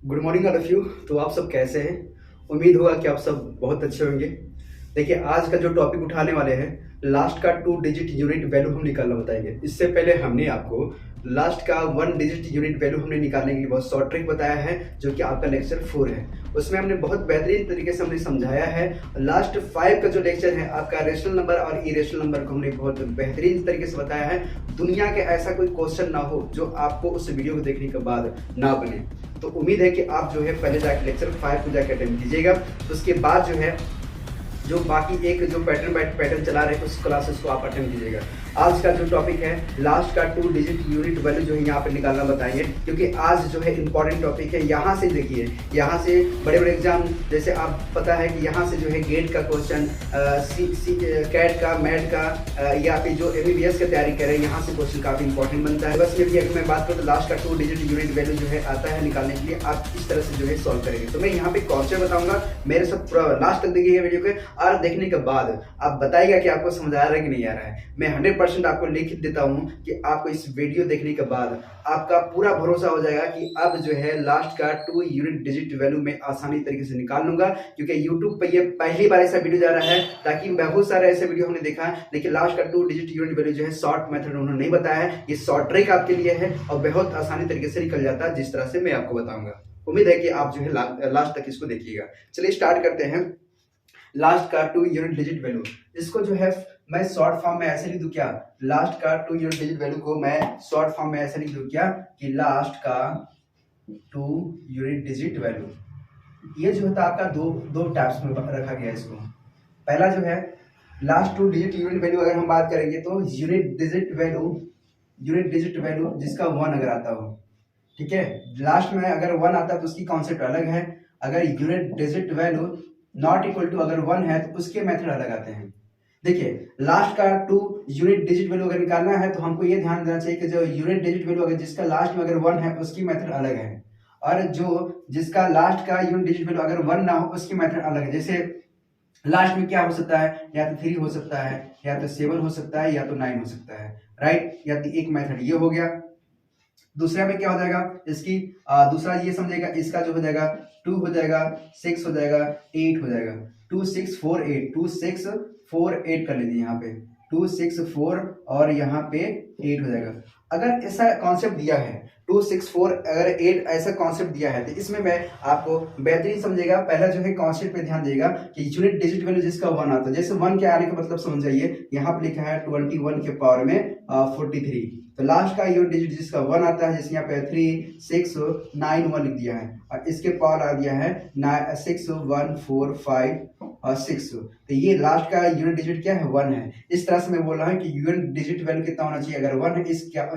Good morning all of you. तो आप सब कैसे हैं? उम्मीद होगा कि आप सब बहुत अच्छे होंगे। देखिए, आज का जो टॉपिक उठाने वाले हैं, लास्ट का 2 डिजिट यूनिट वैल्यू हम निकालना बताएंगे। इससे पहले हमने आपको लास्ट का 1 डिजिट यूनिट वैल्यू हमने निकालने के लिए बहुत शॉर्ट ट्रिक बताया है, जो कि आपका लेक्चर 4 है। उसमें हमने बहुत बेहतरीन तरीके से हमने समझाया है। लास्ट 5 का जो लेक्चर है आपका रेशनल नंबर और इरेशनल नंबर को हमने बहुत बेहतरीन तरीके से बताया है। दुनिया के ऐसा कोई क्वेश्चन ना हो जो आपको उस वीडियो को देखने के बाद ना बने। तो उम्मीद है कि आप जो है पहले जाके लेक्चर 5 को जाके अटेंड कीजिएगा। उसके बाद जो है जो बाकी एक जो पैटर्न चला रहे हैं उस क्लासेस को आप अटेंड कीजिएगा। आज का जो टॉपिक है लास्ट का 2 डिजिट यूनिट वैल्यू जो है यहाँ पे निकालना बताएंगे, क्योंकि आज जो है इंपॉर्टेंट टॉपिक है। यहाँ से देखिए, यहाँ से बड़े बड़े एग्जाम, जैसे आप पता है कि यहाँ से जो है गेट का क्वेश्चन, कैट का, मैट का, या फिर जो MBBS की तैयारी कर रहे हैं यहाँ से क्वेश्चन काफी इंपॉर्टेंट बनता है। बस ये भी अगर मैं बात करूँ तो लास्ट का 2 डिजिट यूनिट वैल्यू जो है आता है निकालने के लिए, आप इस तरह से जो है सॉल्व करेंगे। तो मैं यहाँ पे कॉन्सेप्ट बताऊंगा, मेरे सब पूरा लास्ट तक देखिएगा वीडियो के, और देखने के बाद आप बताइएगा कि आपको समझ आ रहा है कि नहीं आ रहा है। मैं 100% आपको लिख देता हूं कि आपको इस वीडियो देखने के बाद आपका पूरा भरोसा हो जाएगा कि अब जो है लास्ट का 2 डिजिट वैल्यू में आसानी तरीके से निकाल लूंगा, क्योंकि YouTube पे ये पहली बार ऐसा वीडियो जा रहा है। ताकि बहुत सारे ऐसे वीडियो हमने देखा है, लेकिन लास्ट का 2 डिजिट यूनिट वैल्यू जो है शॉर्ट मेथड उन्होंने नहीं बताया है। ये शॉर्ट ट्रिक आपके लिए है और बहुत आसानी तरीके से निकल जाता है, जिस तरह से मैं आपको बताऊंगा। उम्मीद है कि आप जो है लास्ट तक इसको देखिएगा। चलिए स्टार्ट करते हैं। लास्ट का 2 डिजिट वैल्यू, इसको जो है मैं शॉर्ट फॉर्म में ऐसे लिख दूं क्या, लास्ट का 2 डिजिट वैल्यू को मैं शॉर्ट फॉर्म में ऐसे लिख दूं क्या कि लास्ट का 2 डिजिट वैल्यू। ये जो होता है आपका दो टाइप्स में रखा गया है इसको। पहला जो है लास्ट 2 डिजिट यूनिट वैल्यू, अगर हम बात करेंगे तो यूनिट डिजिट वैल्यू जिसका 1 अगर आता हो, ठीक है। लास्ट में अगर 1 आता है तो उसकी कॉन्सेप्ट अलग है। अगर unit digit value not equal to अगर 1 है तो उसके मेथड अलग आते हैं। देखिए, लास्ट का 2 यूनिट डिजिट वैल्यू अगर निकालना है तो हमको ये ध्यान देना चाहिए कि जो यूनिट डिजिट वैल्यू अगर जिसका लास्ट में अगर 1 है उसकी मेथड अलग है, और जो जिसका लास्ट का यूनिट डिजिट वैल्यू अगर 1 ना हो उसकी मेथड अलग है। जैसे लास्ट में क्या हो सकता है, या तो 3 हो सकता है, या तो 7 हो सकता है, या तो 9 हो सकता है, राइट। या तो एक मेथड ये हो गया। दूसरा में क्या हो जाएगा इसकी, दूसरा ये समझेगा, इसका जो हो जाएगा 2 हो जाएगा, 6 हो जाएगा, 8 हो जाएगा। 2 6 4 8, 2 6 4 8 कर लीजिए यहाँ पे, 2 6 4 और यहाँ पे 8 हो जाएगा। अगर ऐसा कॉन्सेप्ट दिया है 2 6 4 अगर 8 ऐसा कॉन्सेप्ट दिया है, तो इसमें मैं आपको बेहतरीन समझेगा। पहला जो है कॉन्सेप्ट पे ध्यान देगा कि यूनिट डिजिट वैल्यू जिसका 1 आता है, जैसे 1 के आने का मतलब समझ जाइए, यहाँ पे लिखा है 21 के पावर में 43। तो लास्ट का यूनिट डिजिट जिसका 1 आता है, जैसे यहाँ पे 3 6 9 1 लिख दिया है, और इसके पावर आ दिया है 6 1 4 5 और 6। तो ये लास्ट का यूनिट डिजिट क्या है, 1 है। इस तरह से मैं बोल रहा हूँ कि यूनिट डिजिट वैल्यू कितना होना चाहिए, अगर 1 है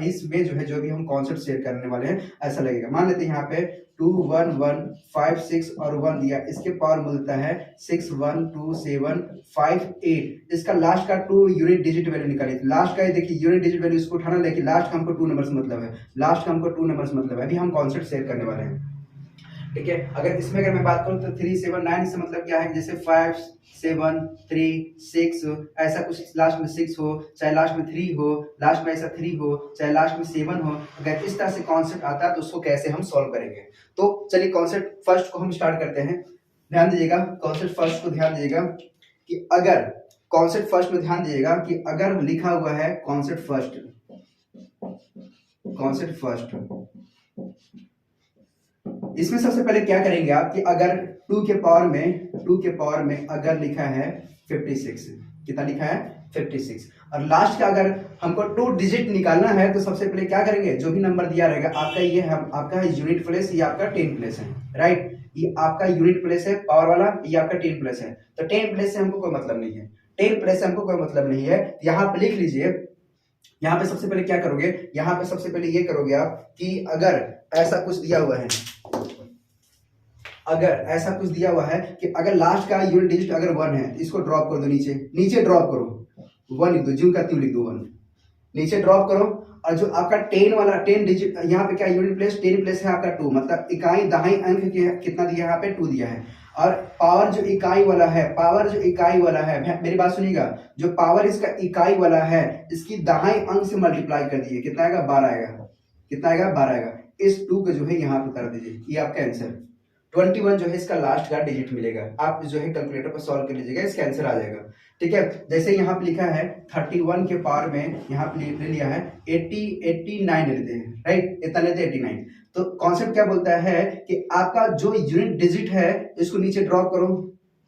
इसमें जो है जो भी हम कॉन्सेप्ट शेयर करने वाले हैं ऐसा लगेगा। मान लेते हैं यहाँ पे 2 1 1 5 6 और 1 दिया, इसके पावर मिलता है 6 1 2 7 5 8। इसका लास्ट का 2 यूनिट डिजिट वैल्यू निकालिए। लास्ट का देखिए यूनिट डिजिट वैल्यू इसको उठाना, लेकिन लास्ट का हमको 2 नंबर से मतलब है, लास्ट का हमको 2 नंबर से मतलब है। अभी हम कॉन्सेप्ट शेयर करने वाले हैं, ठीक है। अगर इसमें अगर मैं बात करूं तो 3 7 9 से मतलब क्या है, जैसे 5 7 3 6 ऐसा कुछ, लास्ट में 6 हो, चाहे लास्ट में 3 हो, लास्ट में ऐसा 3 हो, चाहे लास्ट में 7 हो। अगर इस तरह से कॉन्सेप्ट आता है तो उसको कैसे हम सॉल्व करेंगे। तो चलिए कॉन्सेप्ट फर्स्ट को हम स्टार्ट करते हैं। ध्यान दीजिएगा, कॉन्सेप्ट फर्स्ट को ध्यान दीजिएगा कि अगर कॉन्सेप्ट फर्स्ट में ध्यान दीजिएगा कि अगर लिखा हुआ है कॉन्सेप्ट फर्स्ट, इसमें सबसे पहले क्या करेंगे आप कि अगर 2 के पावर में अगर लिखा है 56, कितना लिखा है 56, और लास्ट का अगर हमको 2 डिजिट निकालना है तो सबसे पहले क्या करेंगे, जो भी नंबर दिया रहेगा आपका, ये है आपका यूनिट प्लेस, ये आपका 10 प्लेस है, राइट। ये आपका यूनिट प्लेस है पावर वाला, ये आपका 10 प्लेस है। तो 10 प्लेस से हमको कोई मतलब नहीं है, 10 प्लेस से हमको कोई मतलब नहीं है। यहाँ पे लिख लीजिए, यहाँ पे सबसे पहले क्या करोगे, यहाँ पे सबसे पहले ये करोगे आप कि अगर ऐसा कुछ दिया हुआ है, अगर ऐसा कुछ दिया हुआ है कि अगर लास्ट का यूनिट डिजिट अगर 1 है तो इसको ड्रॉप कर दो, नीचे ड्रॉप करो, 1 लिख दो, ज्यों का त्यों लिख दो, 1 नीचे ड्रॉप करो। और जो आपका 10 वाला 10 डिजिट, यहाँ पे क्या यूनिट प्लेस 10 प्लेस है आपका 2, मतलब इकाई दहाई अंक कितना दिया है यहाँ पे 2 दिया है। और पावर जो इकाई वाला है, मेरी बात सुनिएगा, जो पावर इसका इकाई वाला है इसकी दहाई अंक से मल्टीप्लाई कर दिए, कितना आएगा 12 आएगा, कितना आएगा 12 आएगा। इस 2 को जो है यहाँ पे उतार दीजिए, ये आपका आंसर 21 जो है इसका लास्ट का डिजिट मिलेगा। आप जो है कैलकुलेटर पर सॉल्व कर लीजिएगा, इसका आंसर आ जाएगा। ठीक है, जैसे यहाँ पे लिखा है 31 के पावर में यहाँ पे ले लिया है 89 लेते हैं, राइट, इतना लेते हैं 89। तो कॉन्सेप्ट क्या बोलता है कि आपका जो यूनिट डिजिट है इसको नीचे ड्रॉप करो,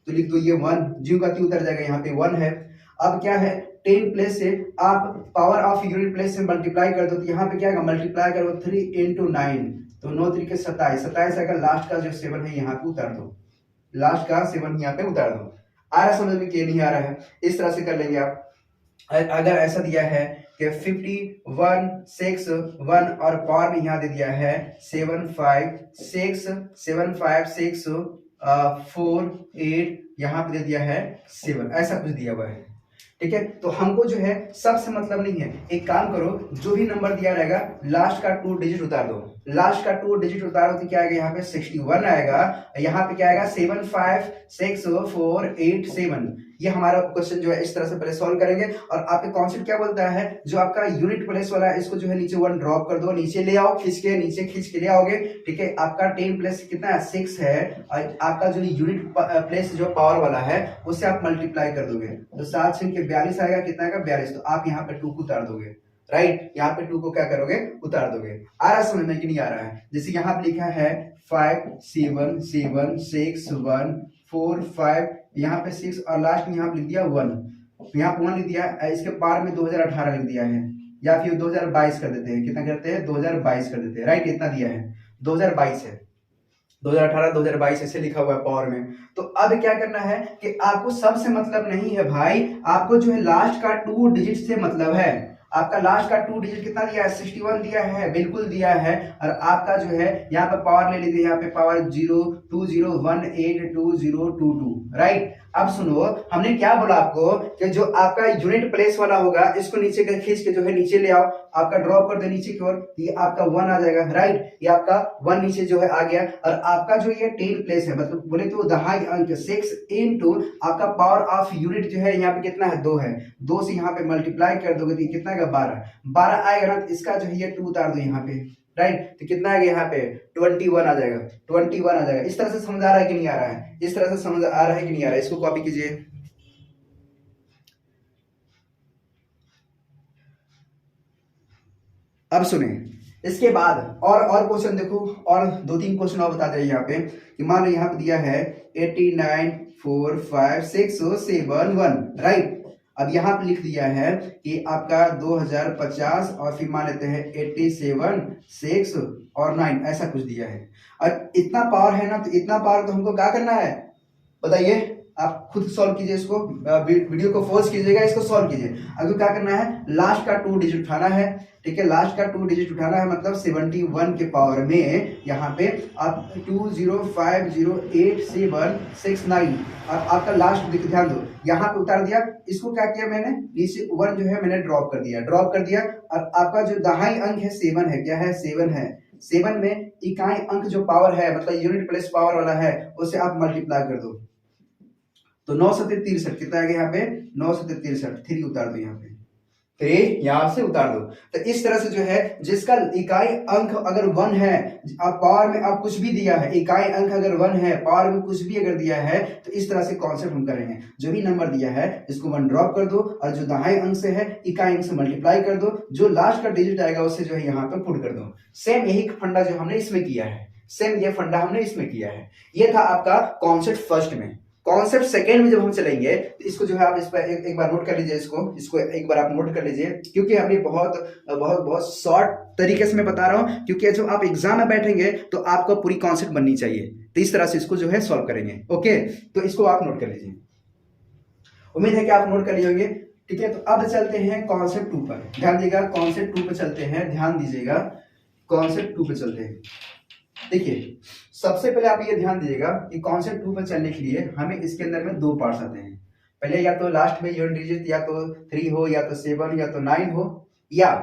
तो लिख दो ये 1, जीरो का 3 उतर जाएगा, यहाँ पे 1 है। अब क्या है 10 प्लेस से आप पावर ऑफ यूनिट प्लेस से मल्टीप्लाई कर दो, तो यहाँ पे क्या है मल्टीप्लाई करो 3 into 9, तो 9 3 के 27 आएगा, लास्ट का जो 7 है यहाँ पे उतार दो, लास्ट का 7 यहाँ पे उतार दो। आ रहा समझ में कि नहीं आ रहा है? इस तरह से कर लेंगे आप। अगर ऐसा दिया है कि 51 6 1 और पावर में यहाँ दे दिया है 7 5 6 4 8, यहाँ पे दे दिया है 7, ऐसा कुछ दिया हुआ है। ठीक है, तो हमको जो है सबसे मतलब नहीं है, एक काम करो, जो भी नंबर दिया रहेगा लास्ट का 2 डिजिट उतार दो, लास्ट का 2 डिजिट उतारो तो क्या आएगा यहाँ पे 61 आएगा, यहाँ पे क्या आएगा 7 5 6 4 8 7। ये हमारा क्वेश्चन जो है इस तरह से पहले सॉल्व करेंगे। और आपके कॉन्सेप्ट क्या बोलता है, जो आपका यूनिट प्लेस वाला है इसको जो है नीचे 1 ड्रॉप कर दो, नीचे ले आओ, खींच के नीचे खींच के ले आओगे। ठीक है, आपका 10 प्लस कितना है 6 है, और आपका जो यूनिट प्लेस जो पावर वाला है उससे आप मल्टीप्लाई कर दोगे, तो 7 6 के 42 आएगा, कितना आएगा 42, तो आप यहाँ पे 2 को उतार दोगे, राइट, यहाँ पे 2 को क्या करोगे उतार दोगे। आ रहा समझ में कि नहीं आ रहा है? जैसे यहाँ पे लिखा है 5 7 7 6 1 4 5, यहाँ पे 6 और लास्ट में यहाँ पे लिख दिया 1, यहाँ पे 1 लिख दिया, इसके पार में 2018 लिख दिया है, या फिर 2022 कर देते हैं, कितना करते हैं 2022 कर देते हैं, राइट, इतना दिया है 2022 है, 2018 2022 ऐसे लिखा हुआ है पावर में। तो अब क्या करना है कि आपको सबसे मतलब नहीं है भाई, आपको जो है लास्ट का 2 डिजिट से मतलब है। आपका लास्ट का 2 डिजिट कितना दिया है 61 दिया है, बिल्कुल दिया है, और आपका जो है यहाँ पे पावर ले लीजिए, यहाँ पे पावर 020182022, राइट। अब सुनो, हमने क्या बोला आपको कि जो आपका यूनिट प्लेस वाला होगा इसको नीचे खींच के जो है नीचे ले आओ, आपका ड्रॉप कर दो नीचे की ओर, ये आपका 1 आ जाएगा, राइट, ये आपका 1 नीचे जो है आ गया। और आपका जो ये 10 प्लेस है, मतलब बोले तो दहाई अंक 6 into आपका पावर ऑफ यूनिट जो है यहाँ पे कितना है 2 है, 2 से यहाँ पे मल्टीप्लाई कर दोगे तो कितना आएगा 12 आएगा ना, तो इसका जो है ये 2 उतार दो यहाँ पे, राइट, तो कितना आएगा यहाँ पे 21 आ जाएगा, 21 आ जाएगा। इस तरह से समझ आ रहा है कि नहीं आ रहा है? इस तरह से समझ आ रहा है कि नहीं आ रहा है? इसको कॉपी कीजिए। अब सुने, इसके बाद और क्वेश्चन देखो, और 2-3 क्वेश्चन और बता दे यहाँ पे कि मान लो यहाँ पे दिया है 89 4 5 6 7 1, राइट। अब यहाँ पे लिख दिया है कि आपका 2050 और फिर मान लेते हैं 87 6 और 9, ऐसा कुछ दिया है। और इतना पावर है ना, तो इतना पावर तो हमको क्या करना है बताइए? आप खुद सॉल्व कीजिए इसको, वीडियो को पॉज कीजिएगा, इसको सॉल्व कीजिए। अभी क्या करना है, लास्ट का 2 डिजिट उठाना है। ठीक है, लास्ट का 2 डिजिट उठाना है, मतलब 71 के पावर में यहाँ पे आप 20508769 और आपका लास्ट ध्यान दो, यहाँ पे उतार दिया। इसको क्या किया मैंने, नीचे 1 जो है मैंने ड्रॉप कर दिया, और आपका जो दहाई अंक है 7 है, क्या है 7 है। 7 में इकाई अंक जो पावर है, मतलब यूनिट प्लेस पावर वाला है, उससे आप मल्टीप्लाई कर दो, तो 9 7 63 कितना आ गया यहाँ पे 9 7 63, 3 उतार दो यहाँ पे, 3 यहाँ से उतार दो। तो इस तरह से जो है जिसका इकाई अंक अगर 1 है, आप पावर में आप कुछ भी दिया है, इकाई अंक अगर 1 है, पावर में कुछ भी अगर दिया है, तो इस तरह से कॉन्सेप्ट हम करेंगे। जो भी नंबर दिया है इसको 1 ड्रॉप कर दो, और जो दहाई अंक से है इकाई अंक से मल्टीप्लाई कर दो, जो लास्ट का डिजिट आएगा उससे जो है यहाँ पे पुट कर दो। सेम यही फंडा जो हमने इसमें किया है, सेम ये फंडा हमने इसमें किया है। ये था आपका कॉन्सेप्ट फर्स्ट में। कॉन्सेप्ट सेकेंड में जब हम चलेंगे तो इसको जो है आप इस पर एक बार नोट कर लीजिए, इसको एक बार आप नोट कर लीजिए, क्योंकि अभी बहुत शॉर्ट तरीके से मैं बता रहा हूं, क्योंकि जब आप एग्जाम में बैठेंगे तो आपको पूरी कॉन्सेप्ट बननी चाहिए। तो इस तरह से इसको जो है सॉल्व करेंगे। ओके, तो इसको आप नोट कर लीजिए, उम्मीद है कि आप नोट कर लिए होंगे। ठीक है, तो अब चलते हैं कॉन्सेप्ट 2 पर, ध्यान दीजिएगा, कॉन्सेप्ट 2 पर चलते हैं, ध्यान दीजिएगा, कॉन्सेप्ट 2 पर चलते हैं। देखिए, सबसे पहले आप ये ध्यान दीजिएगा कि कॉन्सेप्ट 2 पर चलने के लिए हमें इसके अंदर में 2 पार्ट्स आते हैं। पहले या तो लास्ट में यूनिट डिजिट या तो 3 हो, या तो 7 या तो 9 हो, या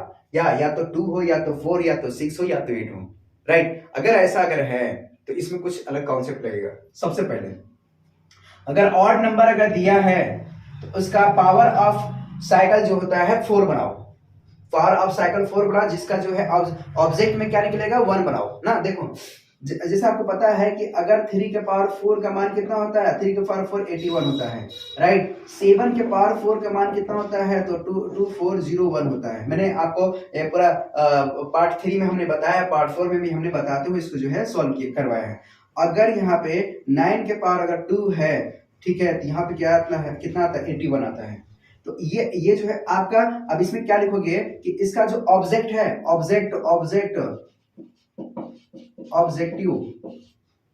तो 2 हो, या तो 4 या तो 6 हो, या तो 8 हो, राइट। अगर है तो इसमें कुछ अलग कॉन्सेप्ट लगेगा। सबसे पहले अगर ऑड नंबर अगर दिया है तो उसका पावर ऑफ साइकिल जो होता है 4 बनाओ। पावर ऑफ साइकिल 4 बना, जिसका जो है ऑब्जेक्ट में क्या निकलेगा 1 बनाओ ना। देखो जैसे आपको पता है कि अगर 3 के पावर 4 का मान कितना होता है, 3 के पावर 4 81 होता है, राइट। 7 के पावर 4 का मान कितना होता है, तो 2401 होता है। मैंने आपको पूरा पार्ट 3 में हमने बताया, पार्ट 4 में भी हमने बताते हुए इसको जो है सॉल्व करवाया है। अगर यहाँ पे 9 के पावर अगर 2 है, ठीक है, तो यहाँ पे क्या आता है, कितना आता है, 81 आता है। तो ये जो है आपका, अब इसमें क्या लिखोगे कि इसका जो ऑब्जेक्ट है,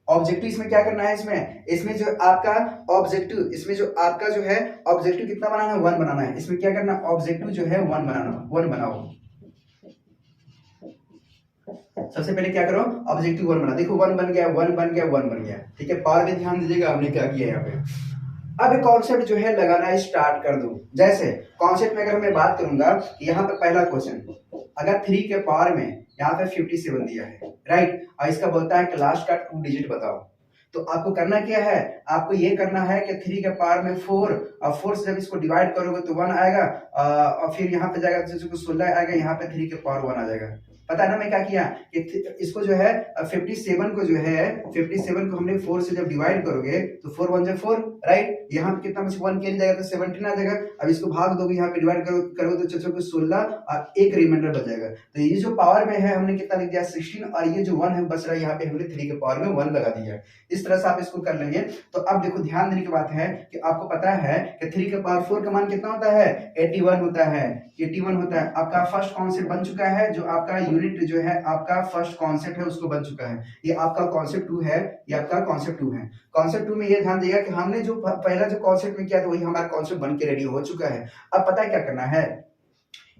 ऑब्जेक्टिव इसमें क्या करना है, इसमें जो आपका ऑब्जेक्टिव, इसमें जो आपका जो है ऑब्जेक्टिव कितना बनाना है, 1 बनाना है। इसमें क्या करना, ऑब्जेक्टिव जो है 1 बनाओ। सबसे पहले क्या करो, ऑब्जेक्टिव 1 बना। देखो 1 बन गया, 1 बन गया, 1 बन गया, ठीक है। पावर में ध्यान दीजिएगा हमने क्या किया यहाँ पे। अब एक कॉन्सेप्ट जो है लगाना स्टार्ट कर दूं। जैसे कॉन्सेप्ट में अगर मैं बात करूंगा कि यहाँ पे पहला क्वेश्चन, अगर 3 के पावर में यहाँ पे 57 दिया है, राइट, और इसका बोलता है कि लास्ट का 2 डिजिट बताओ। तो आपको करना क्या है, आपको ये करना है कि 3 के पावर में 4, और 4 से जब इसको डिवाइड करोगे तो 1 आएगा, और फिर यहाँ पे जाएगा तो 16 आएगा, यहाँ पे 3 के पावर 1 आ जाएगा। पता है ना मैं क्या किया कि इसको जो है 57 को जो है 57 को हमने 4 से जब डिवाइड करोगे तो 4 1 जा 4, राइट। यहाँ पे कितना बचा, 1 कैरी जाएगा तो 17 आ जाएगा। अब इसको भाग दोगे, यहाँ पे डिवाइड करोगे तो चलो 16 और एक रिमाइंडर बच जाएगा। तो ये जो पावर में है हमने कितना लिख दिया 16, और ये जो 1 है बच रहा है, यहाँ पे हमने 3 के पावर में 1 लगा दिया। इस तरह से आप इसको कर लेंगे। तो अब देखो ध्यान देने की बात है कि आपको पता है कि 3 के पावर 4 का मान कितना होता है, 81 होता है, 81 होता है। आपका फर्स्ट कॉन्सेप्ट बन चुका है, जो आपका यूनिट जो है आपका फर्स्ट कॉन्सेप्ट है उसको बन चुका है। ये आपका कॉन्सेप्ट 2 है, ये आपका कॉन्सेप्ट 2 है। कॉन्सेप्ट 2 में ये ध्यान देगा कि हमने जो पहला जो कॉन्सेप्ट में किया था वही हमारा कॉन्सेप्ट बन के रेडी हो चुका है। अब पता है क्या करना है,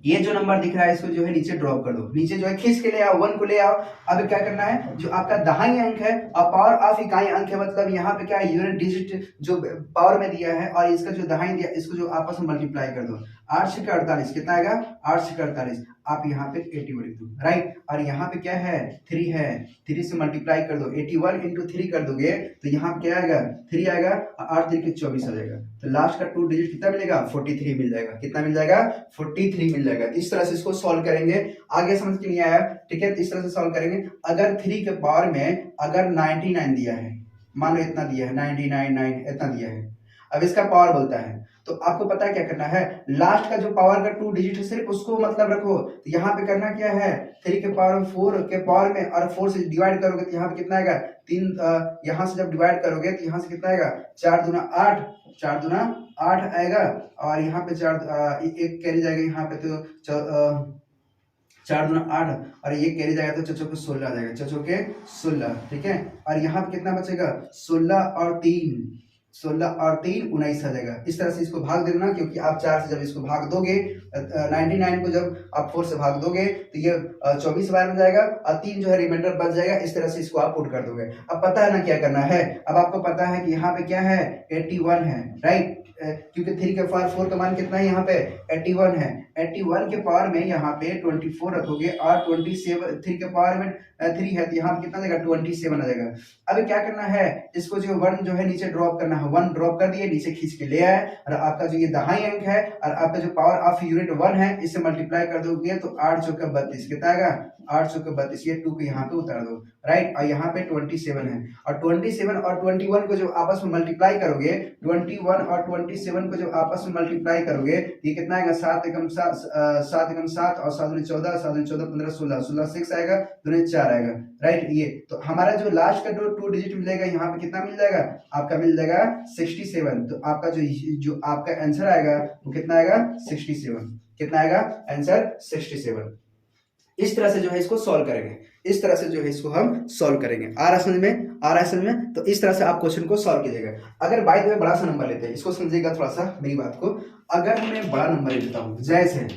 ये जो नंबर दिख रहा है इसको जो है नीचे ड्रॉप कर दो, नीचे जो है खींच के ले आओ, 1 को ले आओ। अब क्या करना है, जो आपका दहाई अंक है और पावर ऑफ इकाई अंक है, मतलब यहाँ पे क्या है, यूनिट डिजिट जो पावर में दिया है और इसका जो दहाई दिया, इसको जो आपस में मल्टीप्लाई कर दो। 8 से 48 कितना आएगा, 8 से 48, आप यहाँ पे 81 लिख दो, राइट। और यहाँ पे क्या है, 3 है, 3 से मल्टीप्लाई कर दो, 81 इंटू 3 कर दोगे तो यहाँ पे क्या आएगा, 3 आएगा, और 8 3 के 24 आ जाएगा। तो लास्ट का 2 डिजिट कितना मिलेगा, 43 मिल जाएगा। कितना मिल जाएगा, 43 मिल जाएगा। इस तरह से इसको सॉल्व करेंगे। आगे समझ के नहीं आया, ठीक है, तो इस तरह से सॉल्व करेंगे। अगर 3 के पावर में अगर 99 दिया है, मान लो इतना दिया है, 99 इतना दिया है, अब इसका पावर बोलता है, तो आपको पता है क्या करना है, लास्ट का जो पावर का 2 डिजिट है सिर्फ उसको मतलब रखो। तो यहाँ पे करना क्या है, 3 के पावर में 4 के पावर में और 4 से डिवाइड करोगे तो यहाँ पे कितना आएगा, 3, यहाँ से जब डिवाइड करोगे तो यहाँ से कितना आएगा, 4 दूना 8, 4 दूना 8 आएगा, और यहाँ पे 4 एक कैरी जाएगा, यहाँ पे तो 4 दूना 8, और ये कैरी जाएगा तो चचो के 16 आ जाएगा, चचो के 16, ठीक है। और यहाँ पे कितना बचेगा, 16 और 3 19 आ जाएगा। इस तरह से इसको भाग देना, क्योंकि आप 4 से जब इसको भाग दोगे 99 को जब आप 4 से भाग दोगे तो ये 24 बार में जाएगा, और 3 जो है रिमाइंडर बच जाएगा। इस तरह से इसको आप पुट कर दोगे। अब पता है ना क्या करना है, अब आपको पता है कि यहाँ पे क्या है, 81 है, राइट, क्योंकि 3 के पावर 4 का मान कितना है, यहाँ पे 81 है। 81 के पावर में यहाँ पे 24 रखोगे, और 27 3 के पावर में 3 है, तो यहाँ पे कितना आ जाएगा, 27 आ जाएगा। अब क्या करना है, इसको जो 1 जो है नीचे ड्रॉप करना है, 1 ड्रॉप कर दिए, नीचे खींच के ले आए, और आपका जो ये दहाई अंक है और आपका जो पावर ऑफ यूनिट 1 है, इससे मल्टीप्लाई कर दोगे तो 8 चौका 32 कितना आएगा, 8 चौका 32, ये 2 को यहाँ पे उतार दो, राइट। और यहाँ पे 27 है, और 27 और 21 को जो आपस में मल्टीप्लाई करोगे, 21 और 27 को जो आपस में मल्टीप्लाई करोगे, ये कितना आएगा, 7 एकम 7 और 7 दूनी 14, 7 दूनी 14 15 16 6 आएगा, 2 4 आएगा, राइट। ये तो हमारा जो लास्ट का 2 डिजिट मिलेगा, यहाँ पे कितना मिल जाएगा, आपका मिल जाएगा 67। तो आपका जो आपका आंसर आएगा वो कितना आएगा, 67। कितना आएगा आंसर, 67। इस तरह से जो है इसको सॉल्व करेंगे, इस तरह से जो है इसको हम सॉल्व करेंगे। आ रहा समझ में, आ रहा है समझ में। तो इस तरह से आप क्वेश्चन को सॉल्व कीजिएगा। अगर बाय द वे बड़ा सा नंबर लेते हैं, इसको समझिएगा थोड़ा सा मेरी बात को। अगर मैं बड़ा नंबर लेता हूँ, जैसे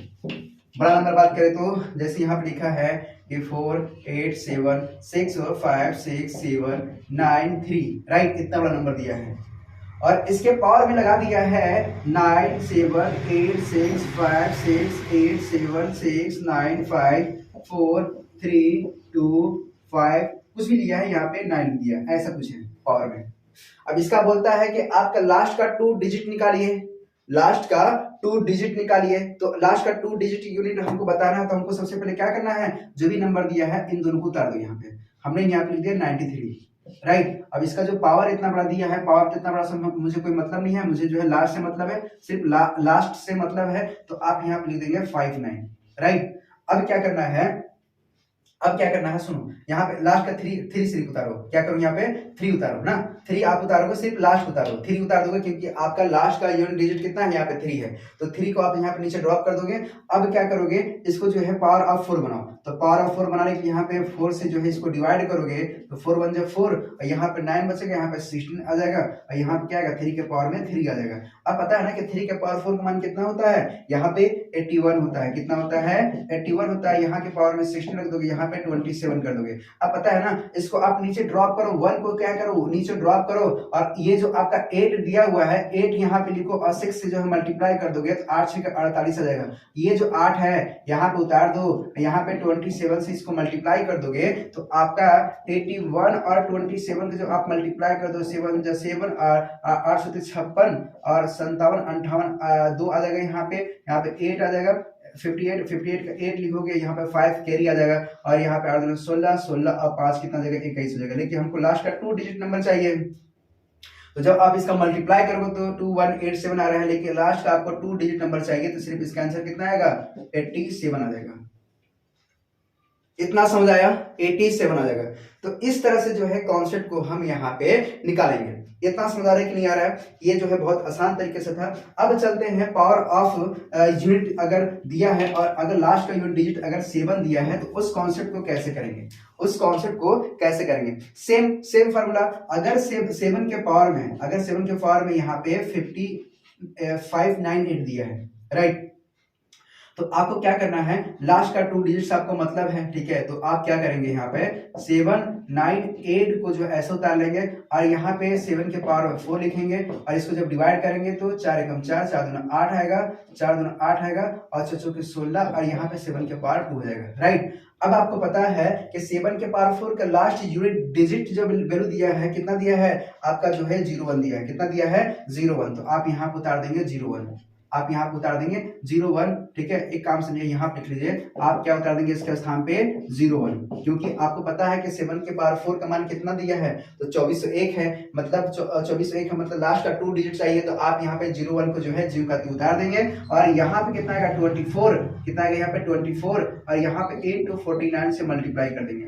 बड़ा नंबर बात करें तो जैसे यहाँ पे लिखा है कि 4 8 7 6 5 6 7 9 3, राइट, इतना बड़ा नंबर दिया है, और इसके पावर में लगा दिया है 9 7 8 6 5 6 8 7 6 9 5 4 3 2 5, कुछ भी लिया है, यहाँ पे 9 दिया, ऐसा कुछ है पावर में। अब इसका बोलता है कि आपका लास्ट का 2 डिजिट निकालिए, लास्ट का 2 डिजिट निकालिए। तो लास्ट का 2 डिजिट यूनिट हमको बताना है, तो हमको सबसे पहले क्या करना है, जो भी नंबर दिया है इन दोनों को उतार दो। यहाँ पे हमने यहाँ पे लिख दिया 93, राइट। अब इसका जो पावर इतना बड़ा दिया है, पावर कितना बड़ा मुझे कोई मतलब नहीं है, मुझे जो है लास्ट से मतलब है, सिर्फ लास्ट से मतलब है, तो आप यहाँ पे लिख देंगे 59, राइट। अब क्या करना है, सुनो, यहाँ पे लास्ट का 3 से उतारो। क्या करो, यहाँ पे 3 उतारो ना, 3 आप उतारोगे, सिर्फ लास्ट उतारो, 3 उतार दोगे क्योंकि आपका लास्ट का यूनिट डिजिट कितना है, यहाँ पे 3 है, तो 3 को आप यहाँ पे नीचे ड्रॉप कर दोगे। अब क्या करोगे, इसको जो है पावर ऑफ 4 बनाओ। तो पावर ऑफ 4 बनाने के यहाँ पे 4 से जो है इसको डिवाइड करोगे, तो 4 1 जा 4, और यहाँ पे 9 बचेगा, यहाँ पे 16 आ जाएगा, और यहाँ पे क्या आएगा, 3 के पावर में 3 आ जाएगा। अब पता है ना कि 3 के पावर 4 का मान कितना होता है, यहाँ पे 81 होता है। कितना होता है, 81 होता है। यहाँ के पावर में 16 रख दोगे, यहाँ पे 27 कर दोगे। अब पता है ना, इसको आप नीचे ड्रॉप करो, 1 को क्या करो, नीचे ड्रॉप करो, और ये जो आपका 8 दिया हुआ है, 8 यहाँ पे लिखो, और 6 से जो है मल्टीप्लाई कर दोगे, तो 8 6 48 आ जाएगा। ये जो 8 है यहाँ पे उतार दो, यहाँ पे 27 से इसको मल्टीप्लाई कर दोगे, तो आपका 81 और 27 का जो आप मल्टीप्लाई कर दो, 7 जा 7 और 8 7 56 और 57 58 2 आ जाएगा, यहाँ पे 8 आ जाएगा, 58 का 8 लिखोगे, यहाँ पे 5 कैरी आ जाएगा, और यहाँ पे 8 16 16 और 5 कितना आ जाएगा, 21 हो जाएगा। लेकिन हमको लास्ट का 2 डिजिट नंबर चाहिए, तो जब आप इसका मल्टीप्लाई करोगे तो 2187 आ रहा है, लेकिन लास्ट का आपको 2 डिजिट नंबर चाहिए, तो सिर्फ इसका आंसर कितना आएगा, 87 आ जाएगा। इतना समझ आया, 87 आ जाएगा। तो इस तरह से जो है कॉन्सेप्ट को हम यहाँ पे निकालेंगे। इतना समझ आ रहा है कि नहीं आ रहा है, ये जो है बहुत आसान तरीके से था। अब चलते हैं पावर ऑफ यूनिट अगर दिया है और अगर लास्ट का यूनिट डिजिट अगर 7 दिया है, तो उस कॉन्सेप्ट को कैसे करेंगे, सेम फार्मूला। अगर 7 के पावर में यहाँ पे 598 दिया है, राइट, तो आपको क्या करना है, लास्ट का 2 डिजिट्स आपको मतलब है, ठीक है। तो आप क्या करेंगे, यहाँ पे 798 को जो ऐसे उतार लेंगे, और यहाँ पे 7 के पावर 4 लिखेंगे, और इसको जब डिवाइड करेंगे तो 4 एकम 4 4 दूना 8 आएगा, 4 दूना 8 आएगा, और 6 चौके 16, और यहाँ पे 7 के पावर 2 हो जाएगा, राइट। अब आपको पता है कि 7 के पावर 4 का लास्ट यूनिट डिजिट जो वैल्यू दिया है, कितना दिया है, आपका जो है 01 दिया है। कितना दिया है, 01। तो आप यहाँ पे उतार देंगे 01, आप यहाँ पे उतार देंगे 01, ठीक है। एक काम समझिए, यहाँ पे लिख लीजिए, आप क्या उतार देंगे इसके स्थान पे 01, क्योंकि आपको पता है कि 7 के पावर 4 का मान कितना दिया है, तो 2401 है, मतलब 2401 है, मतलब लास्ट का 2 डिजिट चाहिए, तो आप यहाँ पे 01 को जो है 0 का उतार देंगे, और यहाँ पे कितना आएगा 24, कितना आएगा यहाँ पे 24, और यहाँ पे 8 to 49 से मल्टीप्लाई कर देंगे।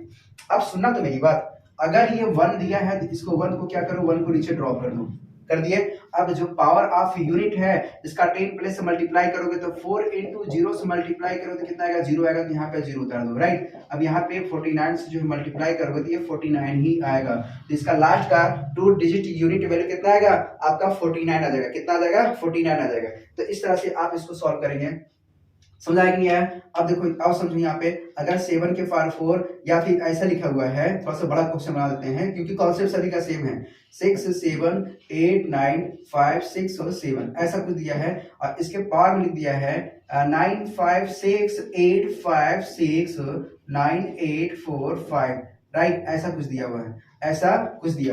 अब सुनना तो मेरी बात, अगर ये 1 दिया है तो इसको 1 को क्या करो, 1 को नीचे ड्रॉप कर दो, कर दिए। अब जो पावर ऑफ यूनिट है इसका 10 प्लस से मल्टीप्लाई करोगे, तो 4 into 0 से मल्टीप्लाई करोगे तो कितना आएगा, 0 आएगा, तो यहाँ पे 0 उतार दो, राइट। अब यहाँ पे 49 से जो है मल्टीप्लाई करोगे तो ये 49 ही आएगा, तो इसका लास्ट का 2 डिजिट यूनिट वैल्यू कितना आएगा, आपका 49 आ जाएगा। कितना आ जाएगा, 49 आ जाएगा। तो इस तरह से आप इसको सॉल्व करेंगे, समझ आया कि नहीं आया। अब देखो, अब समझो, यहाँ पे अगर 7 के पावर 4 या फिर ऐसा लिखा हुआ है, थोड़ा सा बड़ा क्वेश्चन बना देते हैं क्योंकि कॉन्सेप्ट सभी का सेम है, 6 7 8 9 5 6 और 7 ऐसा कुछ दिया है, और इसके पावर में लिख दिया है 9 5 6 8 5 6 9 8 4 5, राइट। ऐसा कुछ दिया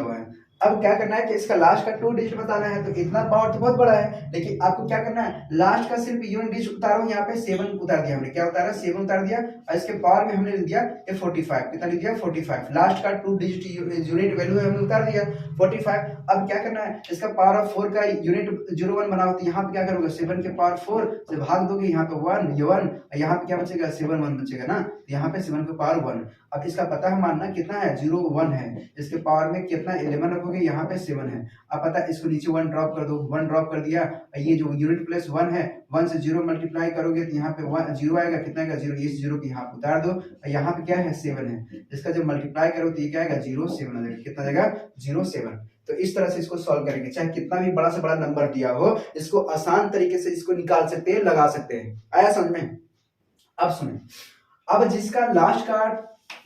हुआ है, अब क्या करना है कि इसका लास्ट का 2 डिजिट बताना है, तो इतना पावर तो बहुत बड़ा है, लेकिन आपको क्या करना है, लास्ट का सिर्फ यूनिट डिजिट उतारो। यहाँ पे 7 उतार दिया हमने, क्या उतारा, 7 उतार दिया, और इसके पावर में हमने लिख दिया 45। कितना लिख दिया, 45। लास्ट का 2 डिजिट यूनिट वैल्यू है, हमने उतार दिया 45। अब क्या करना है, इसका पावर ऑफ 4 का यूनिट 01 बनाओ, तो यहाँ पे क्या करोगे, 7 के पावर 4 से भाग दोगे, यहाँ पे 1 ये 1, यहाँ पे क्या बचेगा, 7 1 बचेगा ना, यहाँ पे 7 के पावर 1। अब इसका पता है मानना कितना है, 01 है, इसके पावर में कितना 11 रखोगे, यहाँ पे 7 है। अब पता है, इसको नीचे 1 ड्रॉप कर दो, 1 ड्रॉप कर दिया, ये जो यूनिट प्लस 1 है, 1 से 0 मल्टीप्लाई करोगे तो यहाँ पे 0 आएगा, कितना आएगा, 0। इस 0 को यहाँ पे उतार दो, यहाँ पे क्या है, 7 है, इसका जब मल्टीप्लाई करो तो ये क्या आएगा, 0 7 आ जाएगा। कितना आएगा, 0 7। तो इस तरह से इसको सॉल्व करेंगे, चाहे कितना भी बड़ा से बड़ा नंबर दिया हो, इसको आसान तरीके से इसको निकाल सकते हैं, लगा सकते हैं। आया समझ में। अब सुने, अब जिसका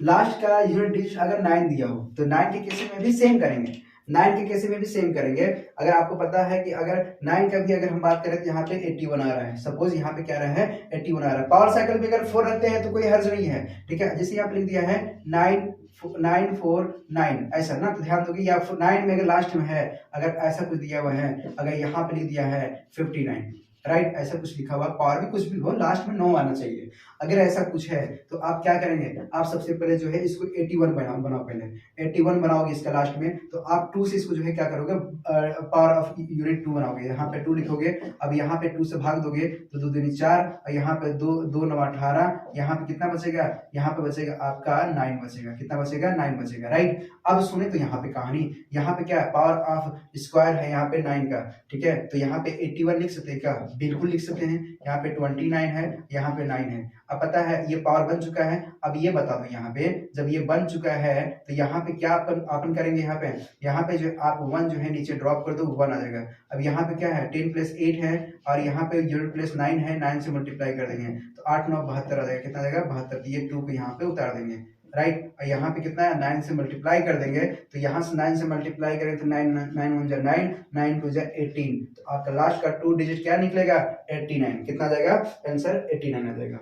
लास्ट का यूनिट डिजिट अगर 9 दिया हो, तो 9 के केस में भी सेम करेंगे, 9 के केस में भी सेम करेंगे। अगर आपको पता है कि अगर 9 का भी अगर हम बात करें तो यहाँ पे 81 आ रहा है, सपोज यहाँ पे क्या रहा है, 81 आ रहा है। पावर साइकिल पे अगर 4 रखते हैं तो कोई हर्ज नहीं है, ठीक है। जैसे यहाँ पे लिख दिया है 9 949 ऐसा ना, तो ध्यान दोगे या 9 में अगर लास्ट में है, अगर ऐसा कुछ दिया हुआ है, अगर यहाँ पे लिख दिया है 59, राइट, ऐसा कुछ लिखा हुआ, पावर में कुछ भी हो, लास्ट में 9 आना चाहिए। अगर ऐसा कुछ है तो आप क्या करेंगे, आप सबसे पहले जो है इसको 81 बनाओ पहले 81 बनाओगे इसका लास्ट में, तो आप 2 से इसको जो है क्या करोगे, पावर ऑफ यूनिट 2 बनाओगे, यहाँ पे 2 लिखोगे। अब यहाँ पे 2 से भाग दोगे तो 2 दूनी 4, और यहाँ पे 2 9 18, यहाँ पे कितना बचेगा, यहाँ पे बचेगा आपका 9 बचेगा, कितना बचेगा, 9 बचेगा, राइट। अब सुने तो यहाँ पे कहानी, यहाँ पे क्या है, पावर ऑफ स्क्वायर है यहाँ पे 9 का, ठीक है, तो यहाँ पे 81 लिख सकते हैं क्या, बिल्कुल लिख सकते हैं। यहाँ पे 29 है, यहाँ पे 9 है। अब पता है ये पावर बन चुका है। अब ये बता दो, यहाँ पे जब ये बन चुका है तो यहाँ पे क्या अपन करेंगे, यहाँ पे जो आप 1 जो है नीचे ड्रॉप कर दो, 1 आ जाएगा। अब यहाँ पे क्या है, 10 + 8 है, और यहाँ पे यूनिट प्लस 9 है, 9 से मल्टीप्लाई कर देंगे तो 8 9 72 आ जाएगा, कितना आ जाएगा, 72। ये 2 को यहाँ पे उतार देंगे, राइट। और यहाँ पे कितना है, 9 से मल्टीप्लाई कर देंगे, तो यहाँ से 9 से मल्टीप्लाई करेंगे तो 9 9 1 जा 9, 9 2 जा 18, तो आपका लास्ट का 2 डिजिट क्या निकलेगा, 89। कितना आ जाएगा, आंसर 89 आ जाएगा,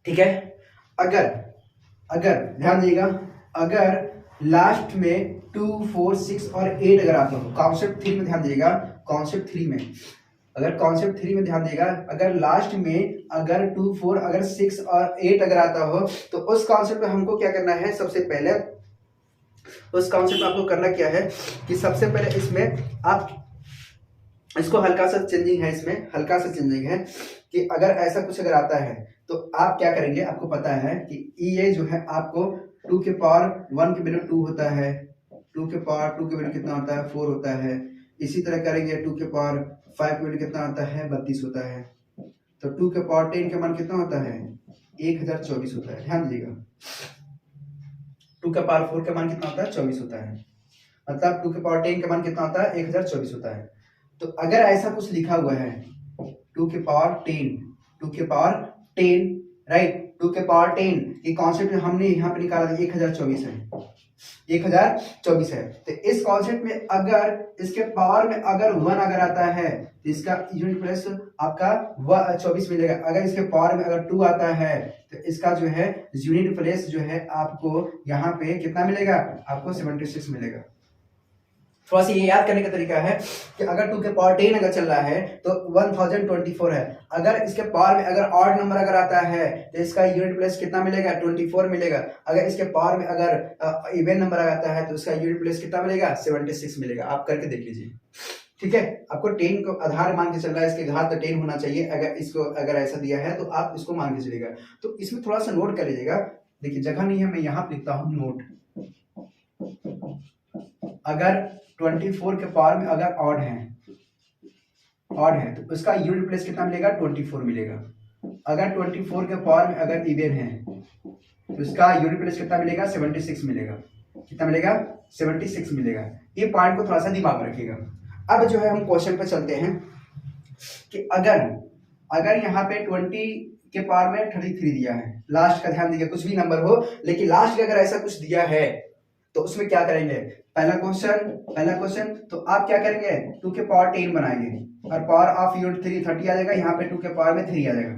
ठीक है। अगर ध्यान दीजिएगा, अगर लास्ट में 2 4 6 और 8 अगर आता हो, कॉन्सेप्ट 3 में ध्यान दीजिएगा, कॉन्सेप्ट 3 में ध्यान देगा, अगर लास्ट में अगर 2 4 अगर 6 और 8 अगर आता हो, तो उस कॉन्सेप्ट में हमको क्या करना है, सबसे पहले उस कॉन्सेप्ट में आपको करना क्या है कि सबसे पहले इसमें आप इसको हल्का सा चेंजिंग है, इसमें हल्का सा चेंजिंग है कि अगर ऐसा कुछ अगर आता है तो आप क्या करेंगे, आपको पता है कि ये जो है आपको 2 के पावर 1 के वैल्यू 2 होता है, 2 के पावर 2 के वैल्यू कितना होता है, 4 होता है। इसी तरह करेंगे 2 के पावर 5 के वैल्यू कितना होता है, 32 होता है। तो 2 के पावर 10 का मान कितना होता है, 1024 होता है। ध्यान दीजिएगा, 2 के पावर 4 का मान कितना होता है, 24 होता है, मतलब 2 के पावर 10 का मान कितना होता है, 1024 होता है। तो अगर ऐसा कुछ लिखा हुआ है 2 के पावर 10, राइट, 2 के पावर 10 ये कॉन्सेप्ट हमने यहाँ पे निकाला था, 1024 है, 1024 है। तो इस कॉन्सेप्ट में अगर इसके पावर में अगर 1 अगर आता है तो इसका यूनिट प्लेस आपका 24 मिलेगा। अगर इसके पावर में अगर 2 आता है तो इसका जो है यूनिट प्लेस जो है आपको यहाँ पे कितना मिलेगा, आपको 76 मिलेगा। थोड़ा सा ये याद करने का तरीका है कि अगर 2 के पावर 10 अगर चल रहा है तो 1024 है। अगर इसके पावर में अगर ऑड नंबर अगर आता है तो इसका यूनिट प्लेस कितना मिलेगा, 24 मिलेगा। अगर इसके पावर में अगर इवन नंबर आता है तो इसका यूनिट प्लेस कितना मिलेगा, 76 मिलेगा। आप करके देख लीजिए, ठीक है। आपको 10 को आधार मान के चल रहा है, इसके घात 10 होना चाहिए। अगर इसको अगर ऐसा दिया है तो आप इसको मान के चलिएगा। तो इसमें थोड़ा सा नोट कर लीजिएगा, देखिए जगह नहीं है, मैं यहाँ पे लिखता हूँ नोट। अगर 24 के पावर में अगर ऑड है तो उसका यूनिट प्लेस कितना मिलेगा, 24 मिलेगा। अगर 24 के पावर में अगर इवन है तो उसका यूनिट प्लेस कितना मिलेगा, 76 मिलेगा। कितना मिलेगा, 76 मिलेगा। ये पॉइंट को थोड़ा सा दिमाग में रखिएगा। अब जो है हम क्वेश्चन पे चलते हैं कि अगर यहाँ पे 20 के पावर में 33 दिया है, लास्ट का ध्यान दीजिए, कुछ भी नंबर हो लेकिन लास्ट का अगर ऐसा कुछ दिया है तो उसमें क्या करेंगे, पहला क्वेश्चन तो आप क्या करेंगे, 2 के पावर 10 बनाएंगे और पावर ऑफ यूनिट 3 30 आ जाएगा। यहाँ पे 2 के पावर में 3 आ जाएगा,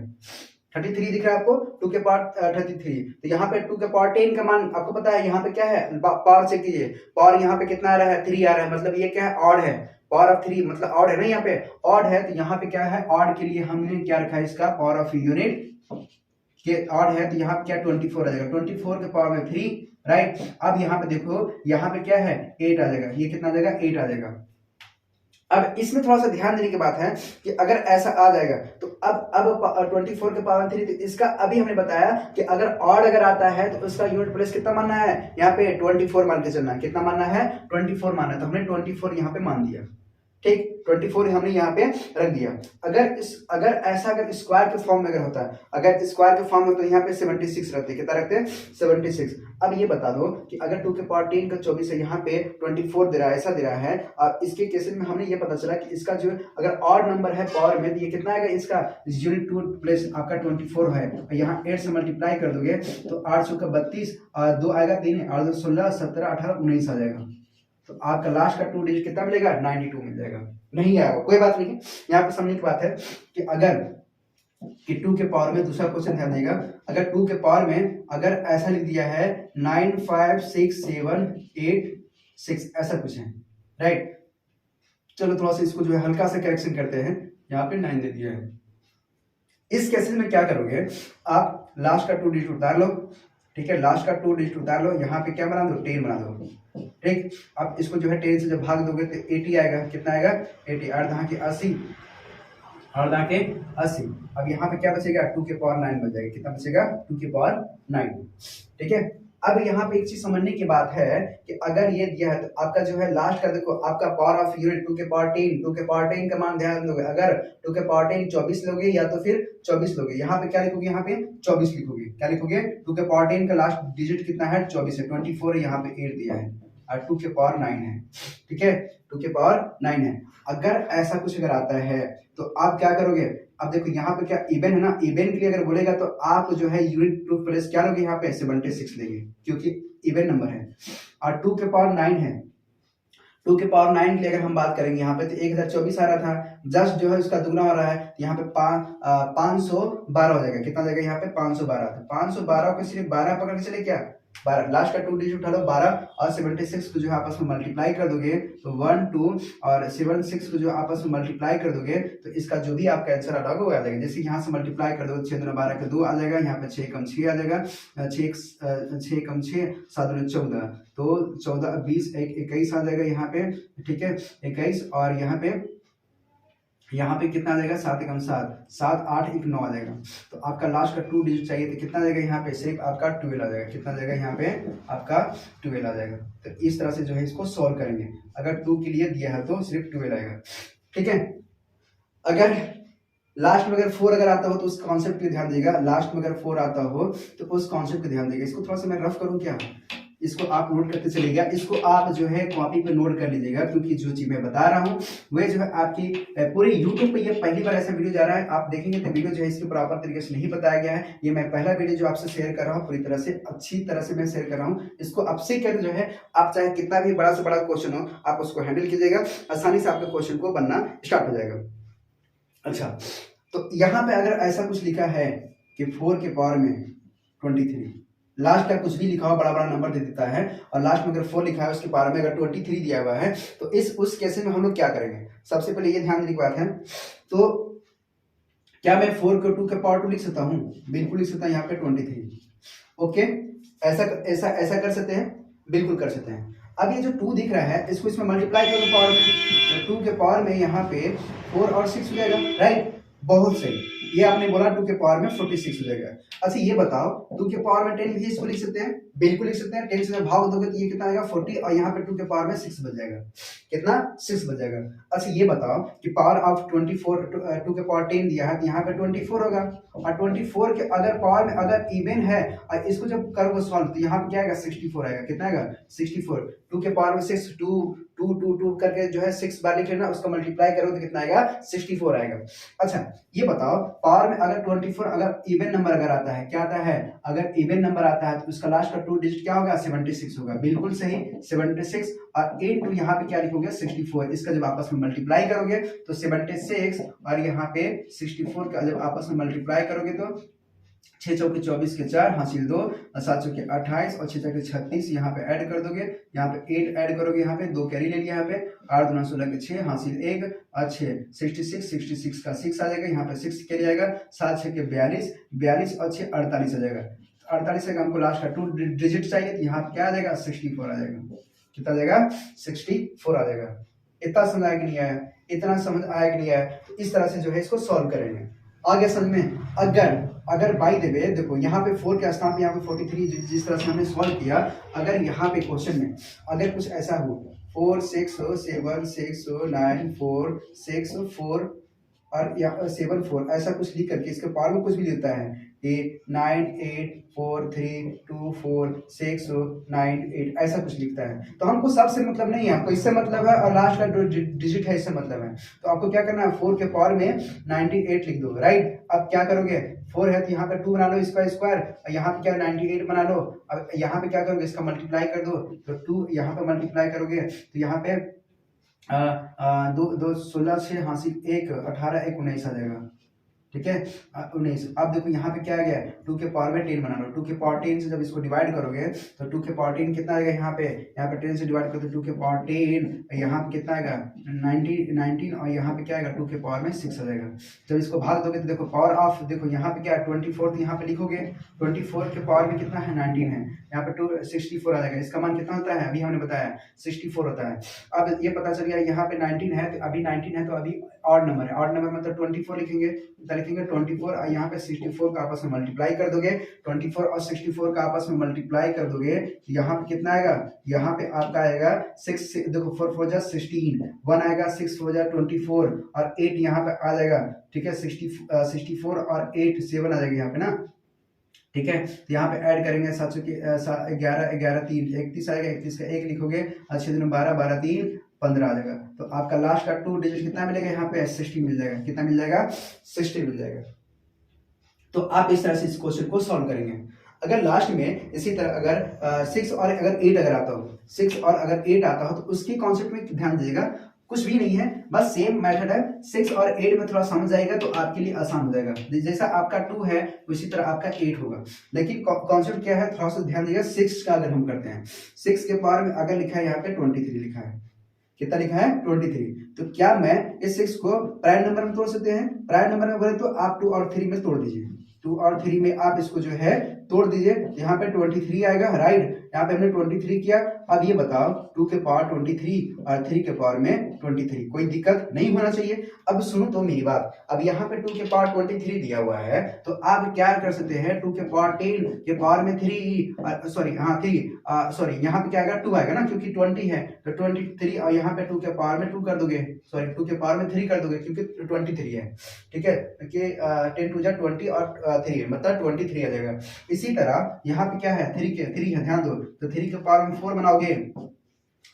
33 दिख रहा है आपको, 2 के पावर 33। तो यहाँ पे 2 के पावर 10 का मान आपको पता है, यहाँ पे क्या है, पावर चेक कीजिए, पावर यहाँ पे कितना आ रहा है, 3 आ रहा है, मतलब ये क्या है, ऑड है। पावर ऑफ 3 मतलब ऑड है ना, यहाँ पे ऑड है। तो यहाँ पे क्या है, ऑड के लिए हमने क्या रखा है, इसका पावर ऑफ यूनिट के ऑड है तो यहाँ पे क्या 24 आ जाएगा, 24 के पावर में 3, राइट। अब यहाँ पे देखो, यहाँ पे क्या है, 8 आ जाएगा। ये कितना आ जाएगा, 8 आ जाएगा। अब इसमें थोड़ा सा ध्यान देने की बात है कि अगर ऐसा आ जाएगा तो अब 24 के पावर 3, तो इसका अभी हमने बताया कि अगर ऑड अगर आता है तो उसका यूनिट प्लेस कितना मानना है, यहाँ पे 24 मान के चलना है। कितना मानना है, 24 मानना है। तो हमने 24 यहाँ पे मान दिया, ठीक, 24 हमने यहाँ पे रख दिया। अगर ऐसा अगर स्क्वायर के फॉर्म में अगर होता है, अगर स्क्वायर के फॉर्म में तो यहाँ पे 76 रखते हैं। कितना रखते हैं, 76। अब ये बता दो कि अगर 2 के पावर 10 का 24 है, यहाँ पे 24 दे रहा है, ऐसा दे रहा है। और इसके केस में हमने ये पता चला कि इसका जो अगर ऑड नंबर है पावर में तो ये कितना आएगा, इसका यूनिट 2 प्लस आपका 24 है, यहाँ 8 से मल्टीप्लाई कर दोगे तो 8 का 32 और 2 आएगा 3, 8 2 16 17 18 19 आ जाएगा। तो आपका लास्ट का 2 डिजिट कितना मिलेगा, 92 मिल जाएगा। नहीं आएगा कोई बात नहीं, यहाँ पे समझने की बात है कि कि 2 के पावर में, दूसरा क्वेश्चन ध्यान देगा, अगर 2 के पावर में अगर ऐसा लिख दिया है 9 5 6 7 8 6 ऐसा कुछ है, राइट। चलो थोड़ा सा इसको जो है हल्का सा करेक्शन करते हैं, यहाँ पे 9 दे दिया है। इस केसेस में क्या करोगे, आप लास्ट का 2 डिजिट उतार लो, ठीक है, लास्ट का 2 डिजिट उतार लो, यहाँ पे क्या बना दो 10 बना दो, ठीक। अब इसको जो है 10 से जब भाग दोगे तो 80 आएगा, कितना आएगा 80, 8 के 80, 8 के 80। अब यहाँ पे क्या बचेगा 2 के पावर 9 बच जाएगा, कितना बचेगा 2 के पावर 9, ठीक है। अब यहाँ पे एक चीज समझने की बात है कि अगर ये दिया है तो आपका जो है लास्ट का देखो, आपका पावर ऑफ यूनिट 2 के पावर 10, 2 के पावर 10 का मान ध्यान दोगे, अगर 2 के पावर 10 24 लोगे या तो फिर 24 लोगे, यहाँ पे क्या लिखोगे, यहाँ पे 24 लिखोगे, क्या लिखोगे 2 के पावर 10 का लास्ट डिजिट कितना है 24 है, 24 है, यहाँ पे 8 दिया है और 2 के पावर 9 है, ठीक है, 2 के पावर 9 है। अगर ऐसा कुछ अगर आता है तो आप क्या करोगे, अब देखो यहाँ पे क्या इवन है ना, इवन के लिए अगर बोलेगा तो आप जो है यूनिट 2 प्लस क्या लोगे, यहाँ पे 76 लेंगे क्योंकि इवन नंबर है, और 2 के पावर 9 है, 2 के पावर 9 के लिए अगर हम बात करेंगे यहाँ पे तो 1024 आ रहा था, जस्ट जो है उसका दुगना हो रहा है, यहाँ पे 512 हो जाएगा, कितना जाएगा यहाँ पे 512, तो 512 को सिर्फ 12 पकड़ के चले, क्या 12, लास्ट का 2 डिजिट उठा लो 12 और 76 को जो है आपस में मल्टीप्लाई कर दोगे तो 1 2 और 76 को जो आपस में मल्टीप्लाई कर दोगे तो इसका जो भी आपका आंसर आ रहा है, जैसे यहाँ से मल्टीप्लाई कर दो 6 2 12 का 2 आ जाएगा, यहाँ पे 6 कम 6 आ जाएगा, 6 कम 6 7 2 14, तो 14 20 21 आ जाएगा यहाँ पे, ठीक है 21, और यहाँ पे कितना आ जाएगा 7 कम 7 7 8 1 9 आ जाएगा, तो आपका लास्ट का 2 डिजिट चाहिए तो कितना आ जाएगा यहाँ पे सिर्फ आपका 12 आ जाएगा, कितना आ जाएगा यहाँ पे आपका 12 आ जाएगा। तो इस तरह से जो है इसको सॉल्व करेंगे, अगर 2 के लिए दिया है तो सिर्फ 12 आएगा, ठीक है। अगर लास्ट में अगर 4 अगर आता हो तो उस कॉन्सेप्ट पे ध्यान देगा, लास्ट में अगर 4 आता हो तो उस कॉन्सेप्ट पे ध्यान देगा। इसको थोड़ा सा मैं रफ करूँ क्या, इसको आप नोट करते चलिएगा, इसको आप जो है कॉपी पे नोट कर लीजिएगा, क्योंकि जो चीज मैं बता रहा हूँ वह जो है आपकी पूरे यूट्यूब पे ये पहली बार ऐसा वीडियो जा रहा है, आप देखेंगे तो वीडियो जो है इसके प्रॉपर तरीके से नहीं बताया गया है, ये मैं पहला वीडियो जो आपसे शेयर कर रहा हूँ, पूरी तरह से अच्छी तरह से मैं शेयर कर रहा हूँ। इसको अब से कर जो है आप चाहे कितना भी बड़ा से बड़ा क्वेश्चन हो आप उसको हैंडल कीजिएगा, आसानी से आपके क्वेश्चन को बनना स्टार्ट हो जाएगा। अच्छा, तो यहाँ पे अगर ऐसा कुछ लिखा है कि 4 के पावर में 23, लास्ट का कुछ भी लिखा हो बड़ा बड़ा नंबर दे देता है, और लास्ट में अगर 4 लिखा है उसके पावर में अगर 23 दिया हुआ है, तो उस केस में हम लोग क्या करेंगे, सबसे पहले ये ध्यान देने की बात है, तो क्या मैं 4 को 2 के पावर 2 लिख सकता हूँ, बिल्कुल लिख सकता हूँ, यहाँ पे 23, ओके, ऐसा ऐसा ऐसा कर सकते हैं, बिल्कुल कर सकते हैं। अब ये जो 2 दिख रहा है इसको इसमें मल्टीप्लाई करो पावर में, तो 2 के पावर में यहाँ पे 4 और 6 हो जाएगा, राइट, बहुत सही, ये आपने बोला 2 के पावर में 46 हो जाएगा। अच्छा ये बताओ 2 के पावर में 10 भी इसको लिख सकते हैं, बिल्कुल लिख सकते हैं, 10 से भाग दोगे तो ये कितना आएगा 40, और यहाँ पे 2 के पावर में 6 बच जाएगा, कितना 6 बच जाएगा। अच्छा ये बताओ कि पावर ऑफ 24 2 के पावर 10 दिया है तो यहाँ पे 24 होगा, और 24 के अगर पावर में अगर इवन है और इसको जब करोगे सॉल्व तो यहाँ पे क्या आएगा 64 आएगा, कितना आएगा 64, 2 के पावर में 6 2 करके जो है 6 बार लिख लेना, उसका मल्टीप्लाई करो तो कितना आएगा 64 आएगा। अच्छा ये बताओ पावर में अगर 24 अगर इवन नंबर अगर आता है, क्या आता है, अगर इवन नंबर आता है तो उसका लास्ट का 2 डिजिट क्या होगा 76 होगा, बिल्कुल सही 76, और इनटू यहाँ पे क्या लिखोगे 64, इसका जब आपस में मल्टीप्लाई करोगे तो 76 और यहाँ पे 64 का जब आपस में मल्टीप्लाई करोगे तो 6 चौके 24 के 4 हासिल 2, 7 चौके 28 और 6 चौके 36, यहाँ पे ऐड कर दोगे, यहाँ पे 8 ऐड करोगे, यहाँ पे 2 कैरी ले लिया, यहाँ पे 8 2 16 के 6 हासिल 1 और 6 66 का 6 आ जाएगा, यहाँ पे 6 कैरी आएगा, 7 6 के 42 और 6 48 आ जाएगा, 48 से हमको लास्ट का 2 डिजिट चाहिए तो यहाँ क्या आ जाएगा 64 आ जाएगा, कितना आ जाएगा 64 आ जाएगा। इतना समझ आया कि नहीं आया, इतना समझ आया कि नहीं आया, तो इस तरह से जो है इसको सॉल्व करेंगे। आगे समझ में, अगर बाई द वे देखो यहाँ पे 4 के स्थान पे यहाँ पे 43 जिस तरह से हमने सॉल्व किया, अगर यहाँ पे क्वेश्चन में अगर कुछ ऐसा हो 4 6 7 6 9 4 6 4 और यहाँ 7 4 ऐसा कुछ लिख करके इसके पावर में कुछ भी लिखता है 9 8 4 3 2 4 6 9 8 ऐसा कुछ लिखता है, तो हमको सबसे मतलब नहीं है, हमको इससे मतलब है और लास्ट का जो डिजिट है इससे मतलब है, तो आपको क्या करना है 4 के पावर में 98 लिख दो, राइट। अब क्या करोगे 4 है तो यहाँ पे 2 बना लो इसका स्क्वायर, और यहाँ पे क्या 98 बना लो, अब यहाँ पे क्या करोगे इसका मल्टीप्लाई कर दो, तो 2 यहाँ पे मल्टीप्लाई करोगे तो यहाँ पे 2 2 16 6 हासिल 1 18 1 19 आ जाएगा, ठीक है 19। अब देखो यहाँ पे क्या आ गया, 2 के पावर में 10 बना लो, 2 के पावर 10 से जब इसको डिवाइड करोगे तो 2 के पावर 10 कितना आएगा, यहाँ पे 10 से डिवाइड करो तो 2 के पावर 10, यहाँ पे कितना आएगा 19 और यहाँ पे क्या आएगा 2 के पावर में 6 आ जाएगा। जब इसको भाग दोगे तो देखो पावर ऑफ, देखो यहाँ पे क्या है 24, तो यहाँ पे लिखोगे 24 के पावर में कितना है 19 है, यहाँ पे 264 आ जाएगा। इसका मान कितना होता है, अभी हमने बताया 64 होता है। अब ये पता चल गया यहाँ पे 19 है, तो अभी 19 है तो अभी ऑड नंबर है, ऑड नंबर मतलब 24 लिखेंगे, तो लिखेंगे 24 और यहाँ पे 64 का आपस में मल्टीप्लाई कर दोगे, 24 और 64 का आपस में मल्टीप्लाई कर दोगे तो यहाँ पे कितना आएगा, यहाँ पे आपका आएगा 6, देखो 4 4 जा 16, 1 आएगा, 6 4 जा 24 और 8 यहाँ पे आ जाएगा। ठीक है 64 और 8 7 आ जाएगा यहाँ पे ना। ठीक है तो यहाँ पे ऐड करेंगे 700 के 11 11 3 31 आएगा, 31 का 1 लिखोगे, 6 दिन 12 12 3 15 आ जाएगा। तो आपका लास्ट का 2 डिजिट कितना मिलेगा, यहाँ पे 60 मिल जाएगा, कितना मिल जाएगा 60 मिल जाएगा। तो आप इस तरह से इस क्वेश्चन को सॉल्व करेंगे। अगर लास्ट में इसी तरह अगर 6 और अगर 8 अगर आता हो, 6 और अगर 8 आता हो तो उसकी कॉन्सेप्ट में ध्यान दीजिएगा, कुछ भी नहीं है, बस सेम मेथड है, 6 और 8 में थोड़ा समझ जाएगा तो आपके लिए आसान हो जाएगा। जैसा आपका 2 है उसी तरह आपका 8 होगा, लेकिन कॉन्सेप्ट क्या है थोड़ा सा ध्यान दीजिएगा। 6 का अगर हम करते हैं, 6 के पावर में अगर लिखा है यहाँ पे 23 लिखा है, कितना लिखा है 23, तो क्या मैं इस 6 को प्राइम नंबर में तोड़ सकते हैं, प्राइम नंबर में बोले तो आप 2 और 3 में तोड़ दीजिए, 2 और 3 में आप इसको जो है तोड़ दीजिए, यहाँ पे 23 आएगा राइट, यहाँ पे हमने 23 किया। अब ये बताओ 2 के पावर 23 और 3 के पावर में 23, कोई दिक्कत नहीं होना चाहिए। अब सुनो तो मेरी बात, अब यहाँ पे 2 के पावर 23 दिया हुआ है तो आप क्या कर सकते हैं, 2 के पावर 10 के पावर में 3 सॉरी हाँ 3 सॉरी यहाँ पे क्या आएगा 2 आएगा ना, क्योंकि 20 है तो 23 और यहाँ पे 2 के पावर में 2 कर दोगे, सॉरी 2 के पावर में 3 कर दोगे क्योंकि 23 है। ठीक है कि 10 2 जा 20 और 3 मतलब 23 आ जाएगा। इसी तरह यहाँ पे क्या है 3 है, ध्यान दो, तो 3 के पावर में 4 बनाओगे,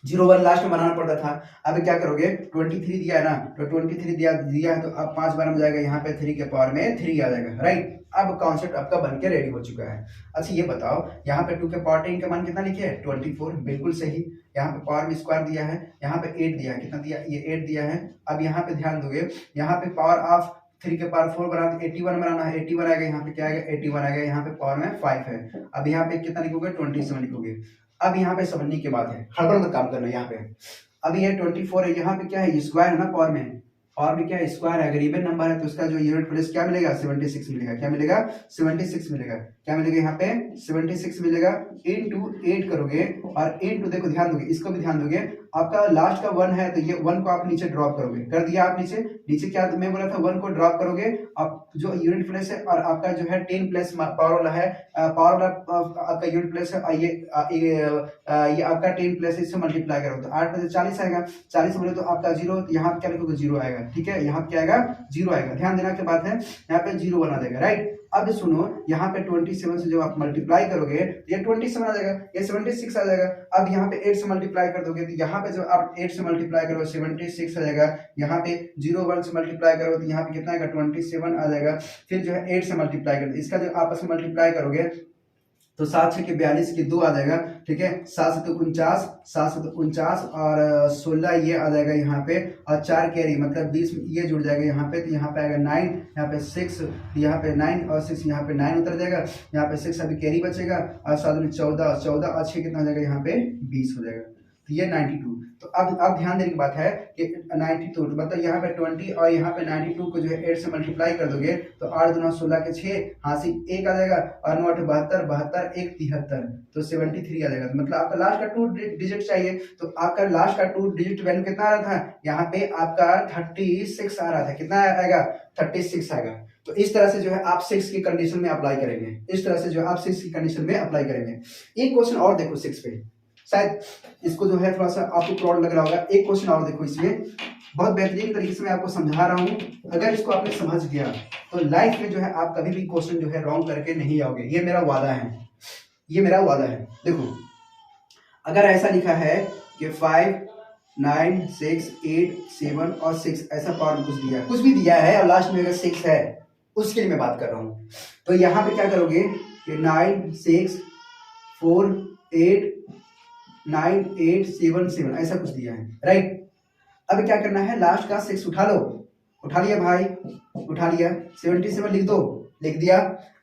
01 लास्ट में बनाना पड़ता था, अब क्या करोगे 23 दिया है ना, तो 23 दिया है तो अब 5 बार में जाएगा, यहाँ पे 3 के पावर में 3 आ जाएगा राइट। अब कॉन्सेप्ट आपका बन के रेडी हो चुका है। अच्छा ये बताओ यहाँ पे 2 के पावर 10 का मान कितना लिखे है 24, बिल्कुल सही, यहाँ पे पावर में स्क्वायर दिया है, यहाँ पे 8 दिया है, कितना दिया ये 8 दिया है। अब यहाँ पे ध्यान दोगे, यहाँ पे पावर ऑफ 3 के पावर 4 बना 81 बनाना है, 81 आएगा, यहाँ पे क्या आएगा 81 आएगा, यहाँ पे पावर में 5 है। अब यहाँ पे कितना लिखोगे 27 लिखोगे। अब यहाँ पे समझने की बात है, हड़बड़ मत काम करना यहाँ पे। अब ये 24 है, यहाँ पे क्या है स्क्वायर है ना, पावर में क्या है स्क्वायर है, अगर इवन नंबर है तो उसका जो यूनिट प्लेस क्या मिलेगा 76 मिलेगा, क्या मिलेगा 76 मिलेगा, क्या मिलेगा यहाँ पे 76 मिलेगा। इनटू 8 करोगे और इनटू देखो ध्यान दोगे, इसको भी ध्यान दोगे, आपका लास्ट का 1 है तो ये 1 को आप नीचे ड्रॉप करोगे, कर दिया आप नीचे क्या मैं बोला था 1 को ड्रॉप करोगे, आप जो यूनिट प्लेस है और आपका जो है 10 प्लस पावर वाला है, पावर वाला आपका यूनिट प्लेस है, ये आपका 10 प्लस इससे मल्टीप्लाई करो तो 8 में 40 आएगा, 40 बोले तो आपका 0, यहाँ पे क्या लिखोगे 0 आएगा। ठीक है यहाँ पे क्या आएगा 0 आएगा, ध्यान देना की बात है, यहाँ पे 0 बना देगा राइट। अब सुनो यहाँ पे 27 से जब आप मल्टीप्लाई करोगे तो ये 27 आ जाएगा, ये 76 आ जाएगा। अब यहाँ पे 8 से मल्टीप्लाई कर दोगे तो यहाँ पे जब आप 8 से मल्टीप्लाई करोगे 76 आ जाएगा, यहाँ पे 01 से मल्टीप्लाई करोगे तो यहाँ पे कितना आएगा 27 आ जाएगा। फिर जो है 8 से मल्टीप्लाई कर, इसका जो आपस में मल्टीप्लाई करोगे तो 7 6 के 42 की 2 आ जाएगा। ठीक है 7 7 49 और 16 ये आ जाएगा यहाँ पे, और 4 कैरी मतलब 20 ये जुड़ जाएगा यहाँ पे, तो यहाँ पे आएगा 9, यहाँ पे 6, यहाँ पे 9 और 6 यहाँ पे 9 उतर जाएगा, यहाँ पे 6 अभी कैरी बचेगा और 7 में 14 और 6 कितना हो जाएगा यहाँ पे 20 हो जाएगा, तो ये 92। तो अब ध्यान देने की बात है कि 92 मतलब यहाँ पे 20 और यहाँ पे 92 को जो है 8 से मल्टीप्लाई कर दोगे तो 8 दूना 16 के 6 हासिल 1 आ जाएगा, और 9 72 1 73 तो 73 आ जाएगा। तो मतलब आपका लास्ट का 2 डिजिट चाहिए, तो आपका लास्ट का 2 डिजिट वैल्यू कितना आ रहा था, यहाँ पे आपका 36 आ रहा था, कितना आएगा 36 आएगा। तो इस तरह से जो है आप 6 की कंडीशन में अप्लाई करेंगे, इस तरह से जो है आप 6 की कंडीशन में अप्लाई करेंगे। एक क्वेश्चन और देखो 6 पे, शायद इसको जो है थोड़ा सा आपको प्रॉब्लम लग रहा होगा, एक क्वेश्चन और देखो, इसमें बहुत बेहतरीन तरीके से मैं आपको समझा रहा हूं, अगर इसको आपने समझ गया तो लाइफ में जो है आप कभी भी क्वेश्चन जो है रॉन्ग करके नहीं आओगे, ये मेरा वादा है, ये मेरा वादा है। देखो अगर ऐसा लिखा है कि 5 9 6 8 7 और 6 ऐसा पावर कुछ दिया, कुछ भी दिया है और लास्ट में अगर 6 है, उसके लिए मैं बात कर रहा हूं। तो यहाँ पे क्या करोगे कि 9 6 4 8 9 8 7 7 ऐसा कुछ दिया है राइट। अब क्या करना है, लास्ट का 6 उठा लो उठा लिया भाई, उठा लिया, 77 लिख दो, लिख दिया।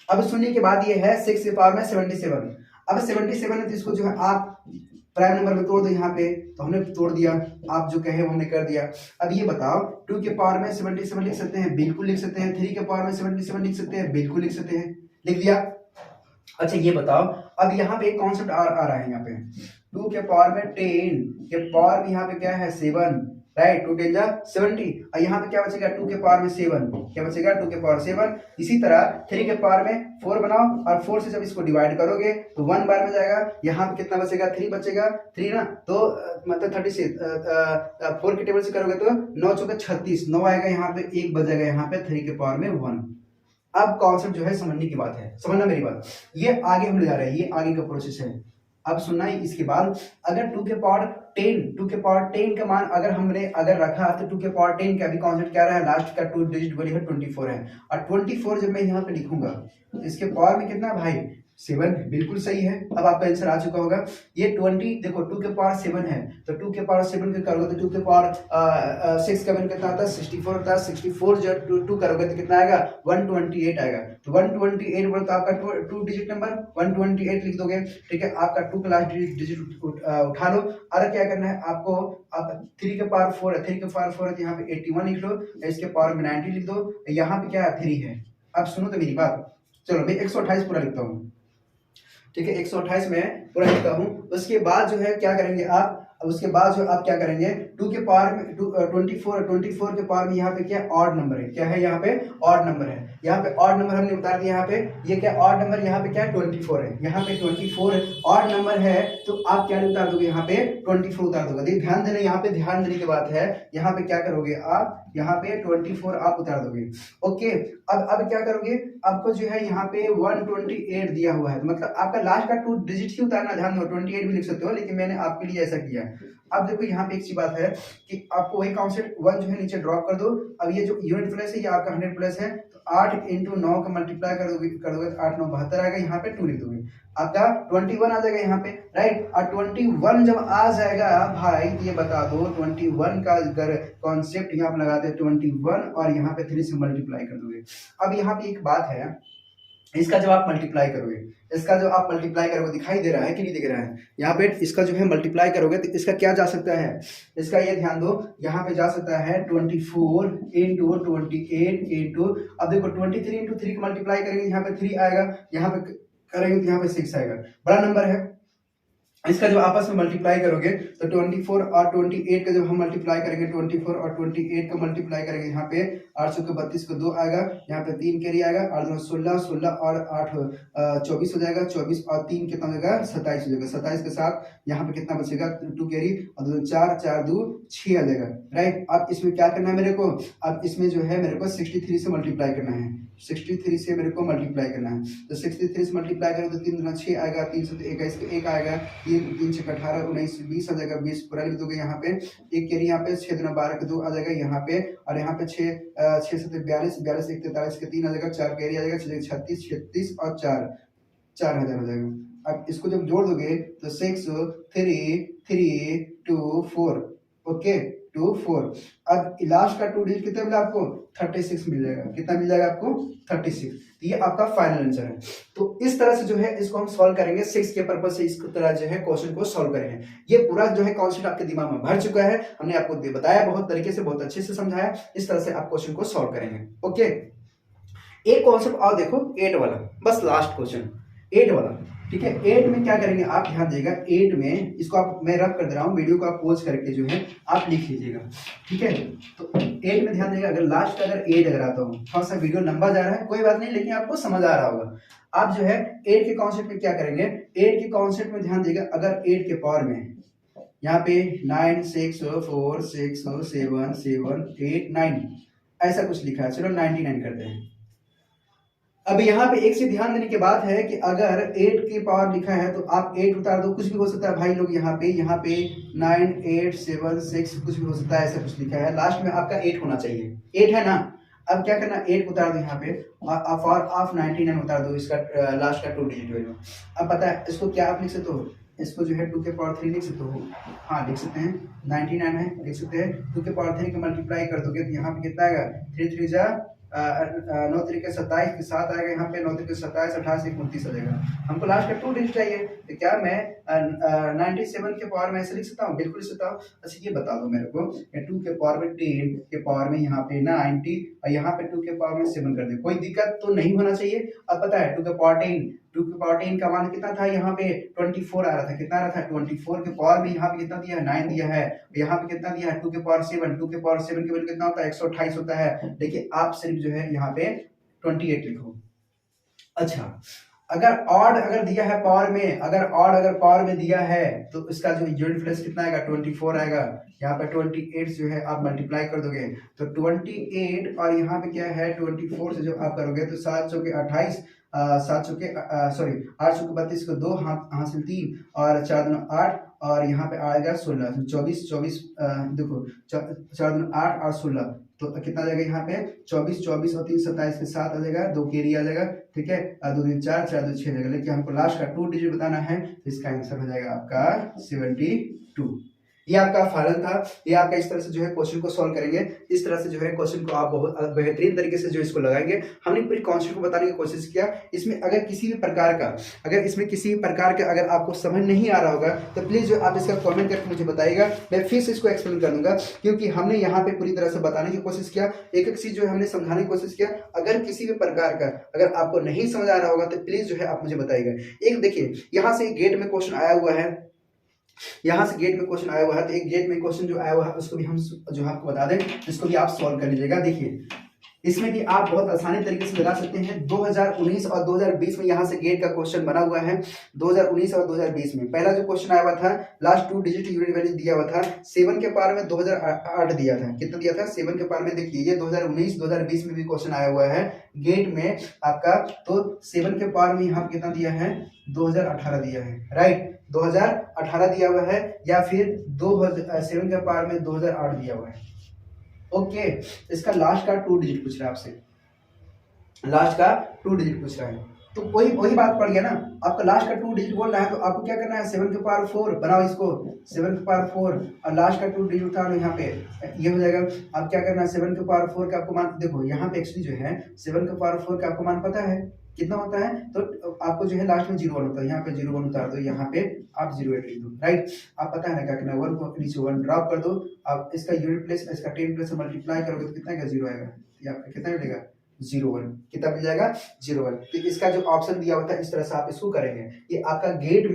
अब शून्य के बाद ये है 6 के पावर में 77। अब 77 है तो इसको जो है आप प्राइम नंबर में तोड़ दो यहाँ पे, तो हमने तोड़ दिया, आप जो कहे वो हमने कर दिया। अब ये बताओ 2 के पावर में 77 लिख सकते हैं, बिल्कुल लिख सकते हैं। 3 के पावर में 77 लिख सकते हैं, बिल्कुल लिख सकते हैं, लिख दिया। अच्छा ये बताओ, अब यहाँ पे एक कॉन्सेप्ट आ रहा है, यहाँ पे 2 के पावर में 10 के पावर में यहाँ पे क्या है 7, राइट, 2 10 जा 70, और यहाँ पे क्या बचेगा 2 के पावर में 7, क्या बचेगा 2 के पावर 7। इसी तरह 3 के पावर में 4 बनाओ, और 4 से जब इसको डिवाइड करोगे तो 1 बार में जाएगा, यहाँ पे कितना बचेगा 3 बचेगा, 3 ना, तो मतलब 36 4 के टेबल से करोगे तो 9 चौके 36, 9 आएगा, यहाँ पे 1 बचेगा, यहाँ पे 3 के पावर में 1। अब कॉन्सेप्ट जो है समझने की बात है, समझना मेरी बात, ये आगे हम ले जा रहे हैं, ये आगे का प्रोसेस है। अब सुनना है इसके बाद, अगर 2 के पावर 10 का मान अगर हमने अगर रखा तो 2 के पावर 10 का भी कॉन्सेप्ट क्या रहा है, लास्ट का 2 डिजिट वैल्यू है 24 है, और 24 जब मैं यहाँ पे लिखूंगा तो इसके पावर में कितना भाई 7, बिल्कुल सही है। अब आपका आंसर आ चुका होगा। ये 20 देखो 2 के पावर 7 है, तो 2 के पावर 7 के करोगे तो 2 के पावर 6 का वैल्यू कितना आता है 64 होता है, 64 जब 2 करोगे तो कितना आएगा 128 आएगा, तो 128 बोलो तो आपका 2 डिजिट नंबर 128 लिख दोगे, ठीक है। आपका 2 का लास्ट डिजिट उठा लो, और क्या करना है आपको, आप 3 के पावर 4 है, 3 के पावर 4 है तो यहाँ पे 81 लिख लो, इसके पावर में 90 लिख दो, यहाँ पे क्या है 3 है। अब सुनो तो मेरी बात, चलो मैं 128 पूरा लिखता हूँ, ठीक है, 128 में पूरा लिखता हूं। उसके बाद जो है क्या करेंगे आप, उसके बाद जो आप क्या करेंगे 2 के पावर में 24 के पावर में यहाँ पे क्या ऑड नंबर है, क्या है यहाँ पे ऑड नंबर है, यहाँ पे ऑड नंबर हमने उतार दिया, यहाँ पे ये क्या ऑड नंबर, यहाँ पे क्या 24 है, यहाँ पे 24 ऑड नंबर है, तो आप क्या उतार दोगे यहाँ पे 24 उतार दोगे। ध्यान देना, यहाँ पे ध्यान देने की बात है, यहाँ पे क्या करोगे आप, यहाँ पे 24 आप उतार दोगे, ओके। अब क्या करोगे, आपको जो है यहाँ पे 128 दिया हुआ है, तो मतलब आपका लास्ट का 2 डिजिट ही उतारना, ध्यान दो 28 भी लिख सकते हो, लेकिन मैंने आपके लिए ऐसा किया। अब देखो यहाँ पे एक चीज बात है कि आपको वही कॉन्सेप्ट 1 जो है नीचे ड्रॉप कर दो। अब ये जो यूनिट प्लस है ये आपका 100 प्लस है, तो 8 × 9 का मल्टीप्लाई कर दोगे तो 8 9 72 आएगा, यहाँ पे 2 लिख दोगे, आपका 21 आ जाएगा यहाँ पे, राइट। और 21 जब आ जाएगा भाई, ये बता दो 21 का अगर कॉन्सेप्ट यहाँ पे लगाते हैं 21 और यहाँ पे 3 से मल्टीप्लाई कर दोगे। अब यहाँ पे एक बात है, इसका जब आप मल्टीप्लाई करोगे, इसका जो आप मल्टीप्लाई करोगे, दिखाई दे रहा है कि नहीं दिख रहा है, यहाँ पे इसका जो है मल्टीप्लाई करोगे तो इसका क्या जा सकता है, इसका ये ध्यान दो, यहाँ पे जा सकता है 24 × 28 × अब देखो 23 × 3 को मल्टीप्लाई करेंगे, यहाँ पे 3 आएगा, यहाँ पे करेंगे तो यहाँ पे 6 आएगा, बड़ा नंबर है। इसका जब आपस में मल्टीप्लाई करोगे तो 24 और 28 का जब हम मल्टीप्लाई करेंगे, 24 और 28 का मल्टीप्लाई करेंगे, यहाँ पे 8 के 32 को 2 आएगा, यहाँ पे 3 कैरी आएगा, और 2 16, 16 और 8 24 हो जाएगा, 24 और 3 कितना हो जाएगा 27 हो जाएगा, 27 के साथ यहाँ पे कितना बचेगा 2 कैरी, और 2 4 4 2 6 आ जाएगा, राइट। अब इसमें क्या करना है मेरे को, अब इसमें जो है मेरे को 63 से मल्टीप्लाई करना है, 63 से मेरे को मल्टीप्लाई करना है, तो 63 से मल्टीप्लाई करें तो 3 दूना 6 आएगा, 3 से 21 का 1 आएगा, 3 6 18 19 20 आ जाएगा, 20 पूरा लिख दोगे, यहाँ पे एक कैरी, यहाँ पे 6 दूना 12 का 2 आ जाएगा यहाँ पे, और यहाँ पे 6 6 से 42 42 1 43 का 3 आ जाएगा, 4 कैरी आ जाएगा, 36 36 और 4 4000 हो जाएगा। अब इसको जब जोड़ दोगे तो 6 3 3 2 4, ओके 2 4। अब लास्ट का 2 डिजिट कितना मिला आपको 36 मिल जाएगा, कितना मिल जाएगा आपको 36, तो ये आपका फाइनल आंसर है। तो इस तरह से जो है इसको हम सॉल्व करेंगे, 6 के पर्पज से इस तरह जो है क्वेश्चन को सॉल्व करेंगे। ये पूरा जो है कॉन्सेप्ट आपके दिमाग में भर चुका है, हमने आपको बताया बहुत तरीके से, बहुत अच्छे से समझाया, इस तरह से आप क्वेश्चन को सॉल्व करेंगे, ओके। एक कॉन्सेप्ट और देखो 8 वाला, बस लास्ट क्वेश्चन 8 वाला, ठीक है। 8 में क्या करेंगे आप ध्यान दीजिएगा, 8 में इसको आप मैं रब कर दे रहा हूँ, वीडियो को आप पॉज करके जो है आप लिख लीजिएगा, ठीक है। तो 8 में ध्यान दीजिएगा, अगर लास्ट का अगर 8 अगर आता हूँ, थोड़ा सा वीडियो लंबा जा रहा है कोई बात नहीं, लेकिन आपको समझ आ रहा होगा। आप जो है 8 के कॉन्सेप्ट में क्या करेंगे, 8 के कॉन्सेप्ट में ध्यान दीजिएगा, अगर 8 के पावर में यहाँ पे 9 6 4 6 7 7 8 9 ऐसा कुछ लिखा है, चलो 99 करते हैं। अब यहाँ पे एक चीज ध्यान देने की बात है कि अगर 8 की पावर लिखा है तो आप 8 उतार दो, कुछ भी हो सकता है भाई लोग, यहाँ पे 9 8 7 6 कुछ भी हो सकता है, ऐसा कुछ लिखा है, लास्ट में आपका 8 होना चाहिए, 8 है ना। अब क्या करना, 8 उतार दो यहाँ पे, और ऑफ 99 उतार दो, इसका लास्ट का 2 डिजिट वैल्यू। अब पता है इसको क्या आप लिख सकते हो, इसको जो है 2 के पावर 3 लिख सकते हो, हाँ लिख सकते हैं, 99 है लिख सकते हैं, 2 के पावर 3 का मल्टीप्लाई कर दोगे तो यहाँ पे कितना आएगा, 3 3 जा 9 तरीके 27 के साथ आएगा, यहाँ पे 9 तरीके 27 28 29 आ जाएगा। हमको लास्ट का 2 डिजिट चाहिए, तो क्या मैं 97 के पावर में ऐसे लिख सकता हूँ, बिल्कुल लिख सकता हूँ। अच्छा ये बता दो मेरे को, 2 के पावर में 10 के पावर में यहाँ पे 90 और यहाँ पे 2 के पावर में 7 कर दे, कोई दिक्कत तो नहीं होना चाहिए। अब पता है 2 के पावर 10 का मान कितना था, यहाँ पे 24 आ रहा था, कितना आ रहा था 24 के पावर में यहाँ पे कितना दिया है 9 दिया है, यहाँ पे कितना दिया है 2 के पावर 7, 2 के पावर 7 के वैल्यू कितना होता है 128 होता है। देखिए आप सिर्फ जो है यहाँ पे 28 लिखो। अच्छा अगर ऑड अगर दिया है पावर में, अगर पावर में दिया है तो इसका जो यूनिट प्लेस कितना आएगा 24 आएगा, यहाँ पे 28 जो है आप मल्टीप्लाई कर दोगे तो 28 और यहाँ पे क्या है 24 से जो आप करोगे तो 7 चौके 28, 7 चौके सॉरी 8 चौके 32 को 2 हासिल 3 और 4 दूनी 8 और यहाँ पे आएगा 16, 24 देखो 4 दूनी 8 और 16 तो कितना आ जाएगा यहाँ पे 24 और 3 27 के साथ आ जाएगा, 2 कैरी आ जाएगा, ठीक है, 2 दूनी 4 4 दूनी 6 जाएगा। लेकिन हमको लास्ट का 2 डिजिट बताना है तो इसका आंसर हो जाएगा आपका 72। ये आपका फाइनल था। ये आपका इस तरह से जो है क्वेश्चन को सॉल्व करेंगे, इस तरह से जो है क्वेश्चन को आप बहुत बेहतरीन तरीके से जो इसको लगाएंगे। हमने पूरी कॉन्सेप्ट को बताने की कोशिश किया। इसमें अगर किसी भी प्रकार का अगर आपको समझ नहीं आ रहा होगा तो प्लीज जो आप इसका कमेंट करके मुझे बताइएगा, मैं फिर से इसको एक्सप्लेन कर दूंगा, क्योंकि हमने यहाँ पे पूरी तरह से बताने की कोशिश किया, एक एक चीज जो है हमने समझाने की कोशिश किया। अगर किसी भी प्रकार का अगर आपको नहीं समझ आ रहा होगा तो प्लीज जो है आप मुझे बताइएगा। एक देखिए यहाँ से गेट में क्वेश्चन आया हुआ है, यहाँ से गेट में क्वेश्चन आया हुआ है, तो एक गेट में क्वेश्चन जो आया हुआ है उसको भी हम जो आपको बता दें, इसको भी आप सॉल्व कर लीजिएगा। देखिए इसमें भी आप बहुत आसानी तरीके से लगा सकते हैं। 2019 और 2020 में यहाँ से गेट का क्वेश्चन बना हुआ है। 2019 और 2020 में पहला जो क्वेश्चन आया हुआ था, लास्ट 2 डिजिट यूनिट वैल्यू दिया हुआ था, 7 के पावर में 2008 दिया था, कितना दिया था 7 के पावर में। देखिए ये 2019 2020 में भी क्वेश्चन आया हुआ है गेट में आपका, तो 7 के पावर में यहाँ कितना दिया है 2018 दिया है, राइट 2018 दिया हुआ है, या फिर 7 के पावर में 2008 दिया हुआ है। ओके इसका लास्ट का 2 डिजिट पूछ रहा है आपसे, लास्ट का 2 डिजिट पूछ रहा है, तो वही बात पड़ गया ना, आपका लास्ट का 2 डिजिट बोल रहा है तो आपको क्या करना है 7 के पावर 4 बनाओ इसको, 7 के पावर 4 और लास्ट का 2 डिजिट उठा लो, यहाँ पे ये हो जाएगा। अब क्या करना है 7 के पावर 4 का आपको मान, देखो यहाँ पे एक्चुअली जो है 7 के पावर 4 का आपको मान पता है कितना होता है, तो आपको जो है लास्ट में 0 1 होता है, यहाँ पे 0 1 उतार दो, यहाँ पे आप 0 8 लिख दो, राइट। आप पता है ना क्या करना है, 1 को नीचे 1 ड्रॉप कर दो, आप इसका यूनिट प्लेस इसका 10 प्लेस से मल्टीप्लाई करोगे तो कितना का 0 आएगा, ये आपका कितना मिलेगा 0 1, कितना मिल जाएगा 0 1। तो इसका जो ऑप्शन दिया होता है इस तरह से आप इसको करेंगे। ये आपका गेट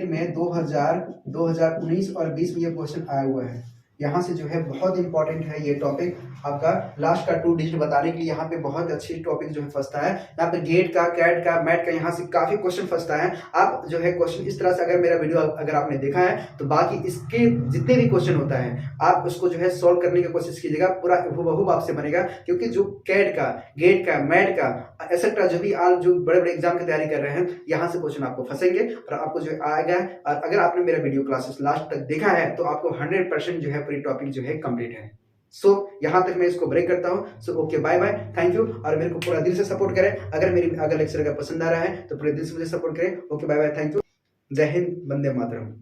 में 2019 और 20 में ये क्वेश्चन आया हुआ है। यहाँ से जो है बहुत इंपॉर्टेंट है ये टॉपिक आपका, लास्ट का 2 डिजिट बताने के लिए यहाँ पे बहुत अच्छी टॉपिक जो है फंसता है। यहाँ पे गेट का, कैट का, मैट का यहाँ से काफी क्वेश्चन फंसता है। आप जो है क्वेश्चन इस तरह से अगर मेरा वीडियो अगर आपने देखा है तो बाकी इसके जितने भी क्वेश्चन होता है आप उसको जो है सॉल्व करने की कोशिश कीजिएगा, पूरा हुबहू आपसे बनेगा। क्योंकि जो कैट का, गेट का, मैट का एक्सेट्रा जो भी आप जो बड़े बड़े एग्जाम की तैयारी कर रहे हैं, यहाँ से क्वेश्चन आपको फंसेंगे और आपको जो आएगा। अगर आपने मेरा वीडियो क्लासेस लास्ट तक देखा है तो आपको 100% जो है पूरी टॉपिक जो है कंप्लीट है। सो यहाँ तक मैं इसको ब्रेक करता हूँ। So okay bye bye, thank you. और मेरे को पूरा दिल से सपोर्ट करें, अगर लेक्चर अगर पसंद आ रहा है तो पूरे दिल से मुझे सपोर्ट करें। Okay bye bye, thank you, जय हिंद, वंदे मातरम।